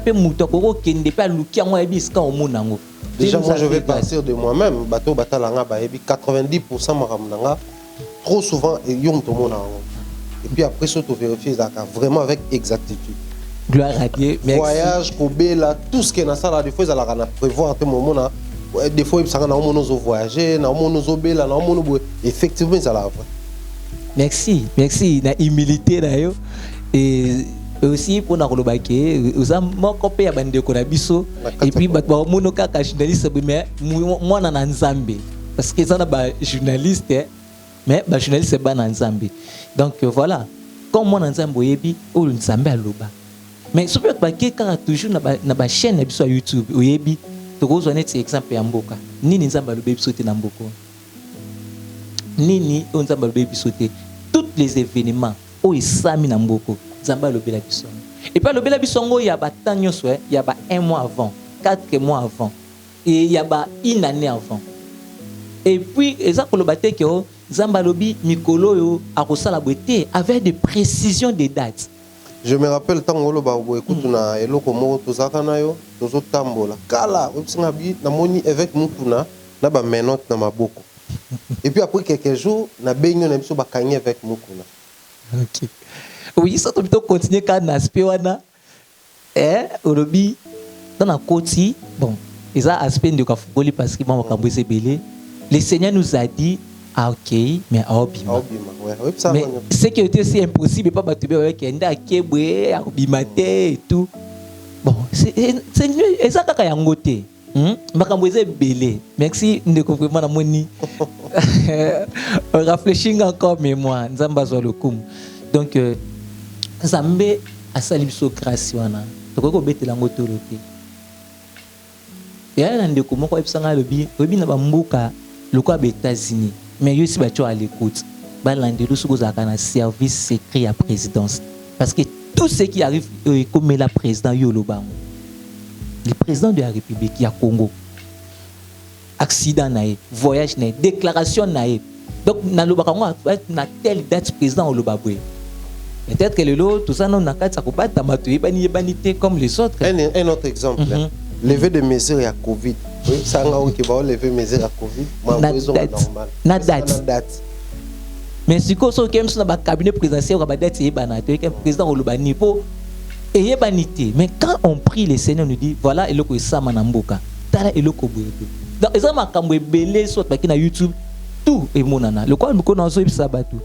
qui ne pas lukia moi déjà, moi je vais partir de moi-même. Bateau batalanga 90% maramnanga. Trop souvent, ils ont tout le monde. Et puis après, surtout vérifier vraiment avec exactitude. Gloire à Dieu. Voyage, Kobela, tout ce qui est dans ça, des fois, ils ont prévoir à tout moment. Des fois, ils ont voyagé, ils ont effectivement, ils ont merci. Merci. La humilité, d'ailleurs. Et aussi, pour nous remarquer, nous avons mon copé à bande de Konabiso. Et puis, nous avons un journaliste, mais moi, on a un Zambé. Parce que ça, on a un journaliste, mais le journaliste, c'est un Zambé. Donc, voilà. Comme on a un Zambé, on a un Zambé à l'Oba. Mais si vous avez toujours na chaîne sur YouTube, vous avez un exemple en Mboka. Nini nzamba le baby sauter na Mboko. Nini nzamba le baby sauter. Tous les événements où ils sami na Mboko, nzamba le bela biso. Et puis le bela bisongo il y a temps nyonso, il y a 1 mois avant, 4 mois avant et il y a 1 année avant. Et puis ça ko lo baté que nzamba lobi mikolo yo akosala boté avec des précisions des dates. Je me rappelle tant que je écoute na eloko moko tozaka yo tozo tambola kala opsinga bi na moni avec mutuna na ba menote na maboko. Et puis après quelques jours na benyo na biso ba kanye avec mukuna. OK. Oui, ça to plutôt continuer quand na aspect wana olobi dans la côté bon, ils a aspect de kafukoli parce que moi kamboise belé. Le Seigneur nous a dit ah ok, mais Aobima. Mais ce qui était aussi impossible, pas battre avec un Akebwe, Aobimate et tout. Bon, c'est ça qui a yangoté. Makamboise belé. Merci, nous découvrons la moni. Réfléchis encore, mais moi, Nzamba Zolokum. Donc, Zambé a sali so grâce wana. To ko bete la ngotoloté. Et là, ndeko moko epsanga lobi na bambuka lokwa ba États-Unis. Mais je suis à l'écoute. Un service secret à la présidence. Parce que tout ce qui arrive, comme le président Yoloba, le président de la République, il y a Congo. Accident, voyage, déclaration. Donc, dans telle date, président Olobaboué. Peut-être que tout ça, on a comme les autres. Un autre exemple. Lever des mesures à Covid. Oui, ça a lever des mesures à Covid. Na date. mais si ko so kem sur na cabinet présidentiel ka ba date yebana te kem président olobani po et yebanité. Mais quand on prie, le Seigneur nous dit voilà eloko esama na mboka tala eloko boye. Donc eza makambo ebele soit ba na YouTube tout et monana le quoi moko na so ebisa batu.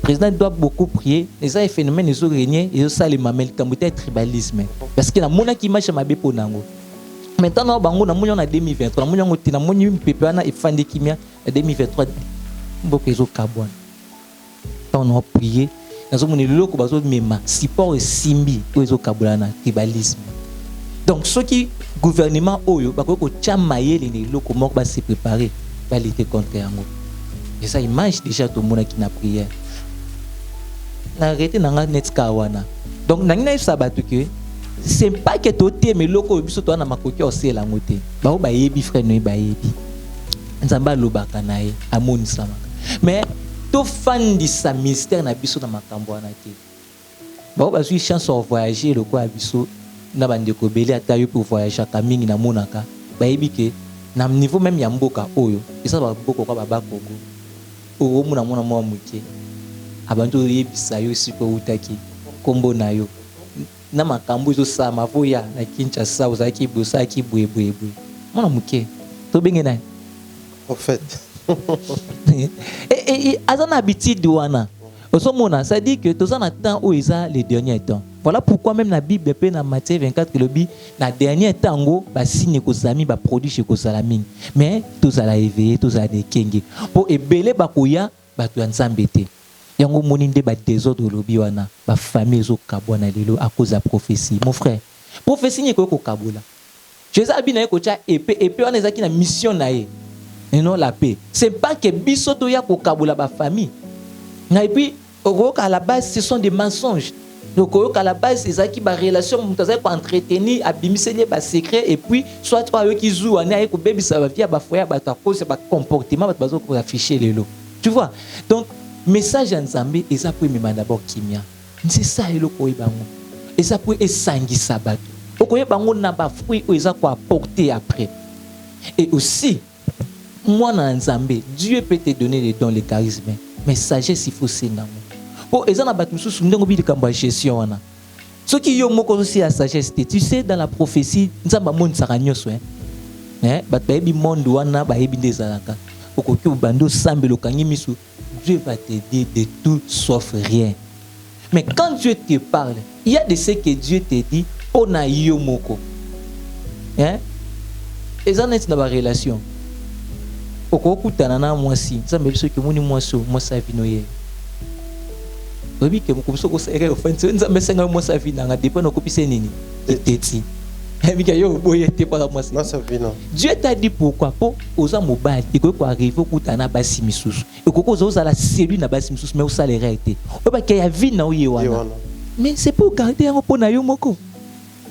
Président doit beaucoup prier. Les a phénomènes ils ont régné et ça les mamel kambote tribalisme parce que na mona ki marche mabe po nango. Maintenant bango na mona na 2023 na mona ngoti na moni pepe wana efande kimia 2023 mboka ezo kabwana. Quand on a prié nous avons loko bazo mema support simbi ozo kabulana tribalisme. Donc ceux qui gouvernement oyo bako ko chamaye les loko moko ba se préparer ba lutter contre yango. Et ça image déjà tout le monde qui n'a prière. Na arrêté nanga net kawana. Donc nangina sabatu que c'est pas que toté mais loko biso to na makoki ose la ngote. Ba ba yebi frère no ba yebi. Nzamba lobaka nae amoni sama. Mais to fan di sa mystère na biso na makambo wana te. Ba ba suis chance de voyager le quoi biso na bande ko belé ata yo pour voyager ka mingi na monaka. Ba yebi ke na niveau même ya mboka oyo, esa ba boko kwa baba Kongo. O mona mona mwa muke. Abantu yebisa yo siko utaki kombo na yo. Na makambo zo sa mavoya na Kinshasa ozaki bosaki bwe. Mona muke. To benge na. Prophète. Et azana habitude wana. Osomona, ça dit que tous en temps où ils ont les derniers temps. Voilà pourquoi même la Bible peut dans Matthieu 24 le dit na dernier temps ngo ba signe ko sami ba produit chez ko salamine. Mais tous à la éveiller, tous à des kenge. Pour ebele ba koya ba tu nzambete. Yango moninde ba désordre lobi wana, ba famille zo kabona lelo à cause de la prophétie. Mon frère, prophétie ni ko kabola. Jésus abina ko cha épée wana ezaki na mission na ye. Et non la paix. C'est pas que bisoto ya ko kabola ba famille. Et puis à la base ce sont des mensonges. Donc à la base c'est ça qui ba relation mutaza ko entretenir abimiseli ba secret et puis soit toi eux qui jouent ana ko baby ça va via ba foya ba ta cause ba comportement ba bazo ko afficher lelo. Tu vois? Donc message en Zambie et ça pour me d'abord kimia. C'est ça eloko ibango. Et ça pour esangi sabato. Okoye bango na ba fruit o eza ko apporter après. Et aussi moi dans Zambie, Dieu peut te donner les dons, les charismes, mais sagesse il faut s'engager. Pour les gens na batu sous ndongo bi de kamba gestion wana. Ceux qui yo moko aussi la sagesse, tu sais dans la prophétie, nzamba monde saka nyoso hein. Bat ba yebi monde wana ba yebi ndezalaka. Okoki obando sambelo kangi misu, Dieu va te dire de tout sauf rien. Mais quand Dieu te parle, il y a de ce que Dieu te dit on a yo moko. Hein? Et ça n'est dans la relation. Okokutana na mwasi nzambe biso ke moni mwaso mwasa vinoye obi ke mukubiso ko sere offense nzambe senga mwasa vina nga dépend okopise nini teti mika yo boye te para mwasi mwasa vina. Dieu t'a dit pourquoi pour oza mobali iko ko arriver okutana basi misusu ekoko oza la celui na basi misusu mais osa les réalité oba ke ya vina oye wana mais c'est pour garder un po na yo moko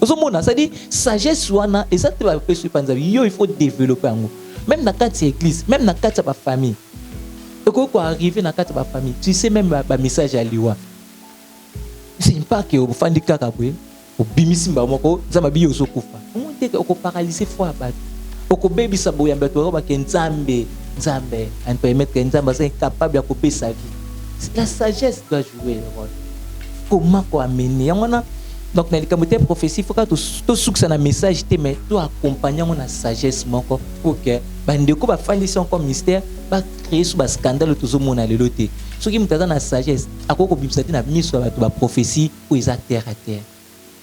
ozomona ça dit sagesse wana exactement ba pesu panza yo il faut développer ngo. Même dans la église, même dans la famille. Et quand on arrive dans la famille, tu sais même le message à l'Iwa. C'est pas que vous faites des cacaboués, vous bimissez ma moko, ça m'a bien au sokufa. On dit qu'on paralyser foi à battre. On baby saboya beto, on Nzambe, on peut mettre que Nzambe est incapable de couper sa vie. La sagesse doit jouer le rôle. Comment qu'on amener? Donc dans les communautés prophéties, il faut que tout succès dans message mais tout accompagner la sagesse moko pour que bandeko ba fandisi encore mystère ba créer sous ba scandale tout le monde à l'éloté. Ce qui me dans la sagesse, à quoi qu'on bimsati na mise sur ba prophétie ou ils terre à terre.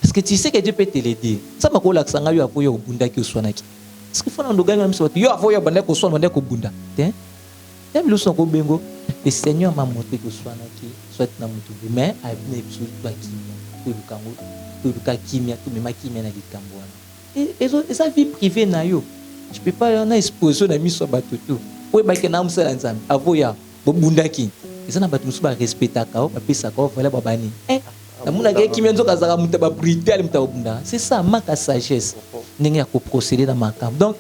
Parce que tu sais que Dieu peut te le dire. Ça m'a kola sanga yo avoya obunda ki oswanaki. Parce qu'il faut na ndoga même so yo avoya banda ko swana banda ko bunda. Hein? Même le son ko bengo, le Seigneur m'a montré que oswanaki soit na mutu mais a bien episode ba ki. Tout le kimia, tout le kimia na likambo wana. Et ça vie privée na yo. Je peux pas na exposition na miso batutu. Oye ba ke na musala nzambe. Avoya bobundaki. Eza na batu musu ba respectaka o ba pesa ko voilà babani. Na muna ke kimia nzoka zaka muta ba brutal muta bunda. C'est ça manque à sagesse. Ndenge ya ko procéder dans makambo. Donc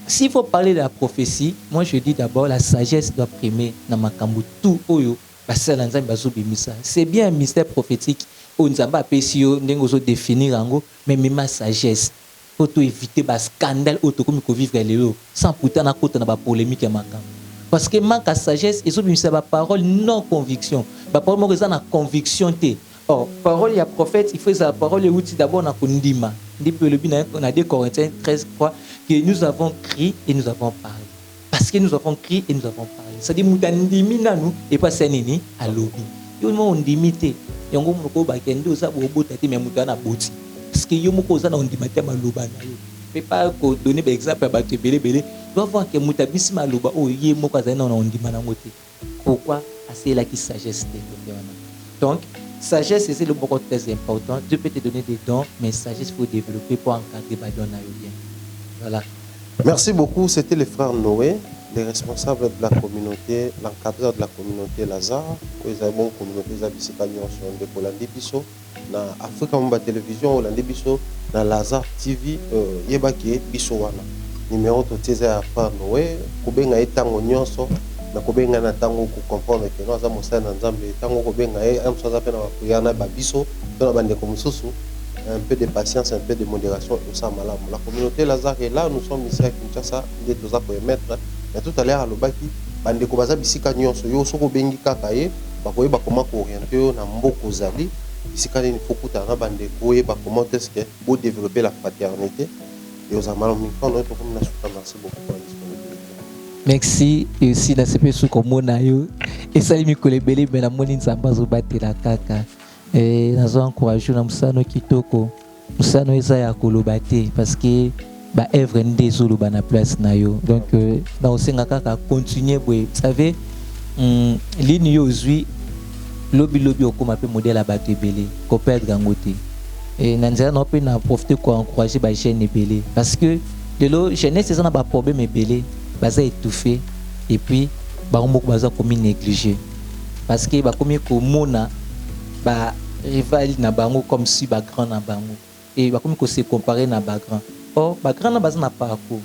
s'il faut parler de la prophétie, moi je dis d'abord la sagesse doit primer dans makambo tout oyo. C'est bien un mystère prophétique. On Nzamba pesio ndenge ozo définir ango mais même ma sagesse pour éviter ba scandale auto comme ko vivre lelo sans pourtant na kota na ba polémique makam. parce que manque à sagesse ils ont mis sa parole non conviction ba parole mo na conviction té oh parole ya prophète il faut sa parole outil d'abord na kundima depuis le bin on a 2 Corinthiens 13 croit que nous avons crié et nous avons parlé parce que nous avons crié et nous avons parlé ça dit mutandimi nanu et pas senini à lobby yo mo ndimité yango moko ba kendo sa bo botati mais mutana boti parce que yo moko za na ndima te maloba na yo peut pas donner par exemple à tu belé doit voir que mutabisi maloba o yé moko za na ndima na ngote pourquoi assez là qui sagesse donc sagesse c'est le beaucoup très important. Dieu peut te donner des dons mais sagesse faut développer pour encadrer ba don na yo bien. Voilà. Merci beaucoup, c'était le frère Noé, les responsables de la communauté, l'encadreur de la communauté Lazare, ils ont une communauté Zabisika Nyonso de Kolandi Biso, na Africa Mba Télévision, Kolandi Biso, na Lazare TV, Yebaki Biso wana. Numéro de tes frère Noé, Kubenga etango Nyonso, na Kubenga na tango ku comprendre que nous avons ça dans Zambie, tango Kubenga am soza pe na kuyana ba biso, na bande comme mususu. Un peu de patience, un peu de modération, et ça malam. La communauté Lazare est là, nous sommes ici à Kinshasa, nous sommes pour émettre. Mais tout à l'heure, à l'Obaki, bande kobaza bisika nyonso, yo soko bengi kakaye, bakoye bakoma ko orienter na mboko zali, bisika ni fokuta na bande koye bakoma est-ce que pour développer la fraternité et aux amalam micro notre communauté. Merci beaucoup pour la disponibilité. Merci et aussi dans ce peu sous comme yo et ça mi kolebele ben la moni nzamba zo batela kaka. Et nous avons encouragé na musano kitoko musano eza ya koloba te parce que ba œuvre ndé zoloba na place na yo donc na osenga kaka continuer boye vous savez ligne yo zui lobi okoma pe modèle à bato ebele ko perdre ngote et nanzela na pe na profiter ko encourager ba jeune ebele parce que de lo jeunesse eza na ba problème ebele baza étouffé et puis ba moko baza komi négligé parce que ba komi ko mona ba rival na bango comme si ba grand na bango et ba comme ko se comparer na ba grand or ba grand na baza na parcours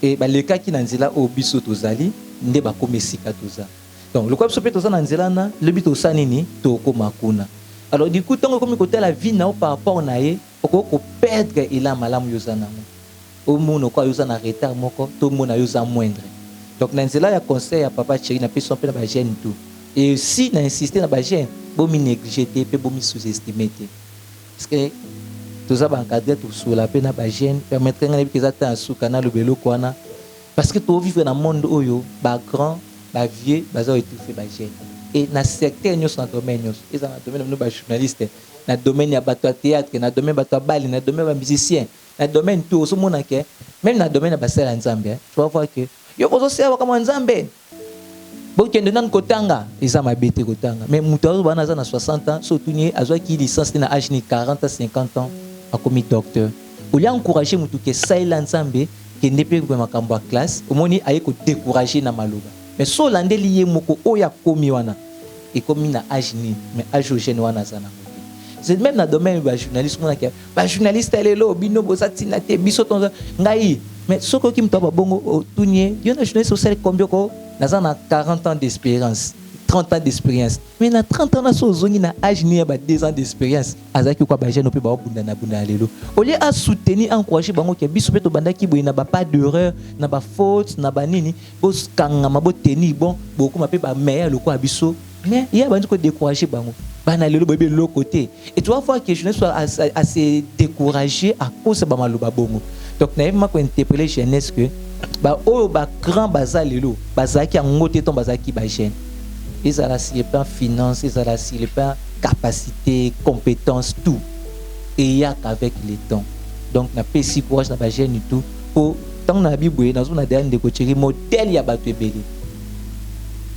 et ba leka ki na nzela o biso tozali nde ba komesika toza donc le quoi biso pe toza na nzela na le bito sanini to ko makuna alors du coup tango comme côté la vie na par rapport na ye ko perdre ila malamu yoza na o mono ko yoza na retard moko to mona yoza moindre donc na nzela ya conseil ya papa chéri na pe son pe na ba jeune tout et si na insister na ba jeune bon mi négliger te pe bon mi sous-estimer te parce que tout ça ba encadrer tout sur la peine ba jeune permettre ngana bi kezata asuka na lobelo kwana parce que to vivre dans monde oyo ba grand ba vieux ba za étouffé ba jeune et na secteur nyos na domaine nyos eza na domaine no ba journaliste na domaine ya bato théâtre na domaine bato bali na domaine ba musicien na domaine tout so mona ke même na domaine ba sala nzambe tu vas voir que yo bozo sala kama nzambe bon kende nan kotanga eza mabete kotanga mais muto bana za na 60 ans surtout ni azwa ki licence na âge ni 40 à 50 ans a commis docteur ou li encourager mutu ke sala nzambe kende pe ko makambo classe omoni aye ko décourager na maloba mais so lande lié moko oya komi wana et komi na âge ni mais âge jeune wana za na c'est même dans domaine ba journaliste mona ke ba journaliste elelo bino bosa tina te biso tonza ngai mais soko ki mto ba bongo tunye yo na journaliste social combien ko na 40 ans d'expérience 30 ans d'expérience mais na 30 ans na so zongi na âge ni ba 2 ans d'expérience azaki kwa ba jeune pe ba bunda na bunda lelo au lieu à soutenir encourager bango ke biso pe to bandaki boye na ba pas d'erreur na ba faute na ba nini bo kanga mabo tenir bon beaucoup ma pe ba meilleur le quoi biso mais il y a bandi ko décourager bango bana lelo bébé l'autre côté et tu vas voir que je ne sois assez découragé à cause de bamaloba bongo donc na ma ko interpeller jeunesse que ba o ba grand bazar lelo bazaki ngote ton bazaki ba jeune ils ont la sur le plan finance ils ont la sur le plan capacité compétence tout et il y a qu'avec le temps donc na pesi courage na ba jeune tout pour tant na biboye na zona derrière de coaching modèle ya bato ebele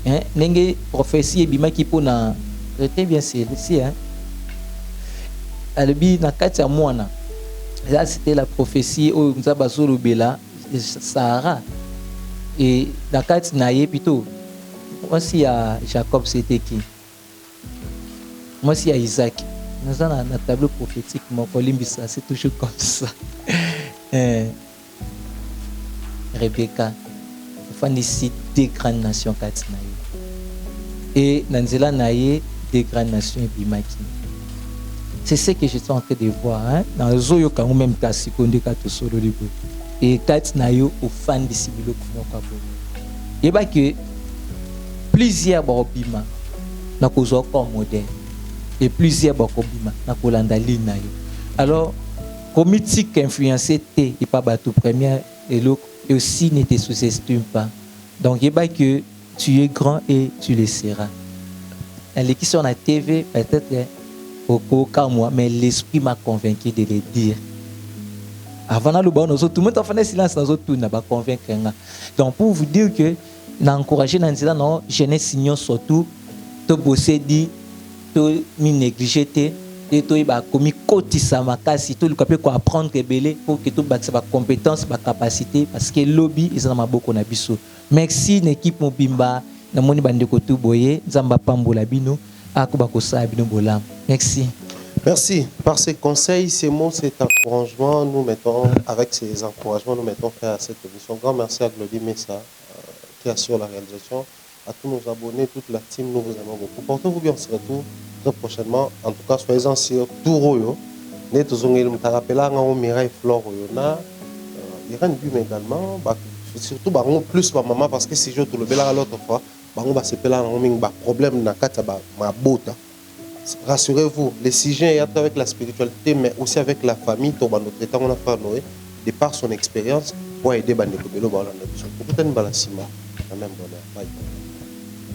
hein nenge prophétie bimaki pona c'était bien ici hein albi na kati ya mwana ça c'était la prophétie au nzaba zolobela Sarah et na kati na ye plutôt moi si ya Jacob c'était qui moi si ya Isaac nous on a un tableau prophétique mon colimbisa c'est toujours comme ça Rebecca enfin ici des grandes nations kati na ye et nanzela na ye des grandes nations bimaki c'est ce que je suis en train de voir hein dans le zoyo quand même ta seconde ka to solo libo et kati na yo au fan de sibilo ko ko et ba que plusieurs barobima na kozwa comme modèle et plusieurs barobima na kolanda ligne na yo. Alors comitique influencé té et pas bateau première et l'autre et aussi ne te sous-estime pas. Donc il y que tu es grand et tu le seras. Elle qui sur la TV peut-être au cas moi, mais l'esprit m'a convaincu de le dire. Avant le bon, tout le monde a fait silence dans autres tout n'a pas convaincre. Donc pour vous dire que n'encourager dans non jeunesse signaux surtout de bosser dit de négliger et to ba commis kotisa makasi to le capable quoi apprendre belé pour que tout ba sa compétence ba capacité parce que lobby ils en maboko na biso. Merci l'équipe Mobimba na moni bande ko tout boyer nzamba pambola bino akuba ko sa bino bolam. Merci. Merci. Par ces conseils, ces mots, cet encouragement, nous mettons, avec ces encouragements, nous mettons fin à cette émission. Grand merci à Glody Messa qui assure la réalisation. À tous nos abonnés, toute la team, nous vous aimons beaucoup. Portez-vous bien, on se retrouve très prochainement. En tout cas, soyez-en sur Touro. Nous avons rappelé à Mireille Flore. Il y a une bume également. Surtout, plus ma maman, parce que si je te le bel à l'autre fois, on va se faire un problème dans ma botte. Rassurez-vous, les sujets avec la spiritualité, mais aussi avec la famille, notre état, on a fait Noé, de par son expérience, pour aider les gens. Pour que vous ayez un bon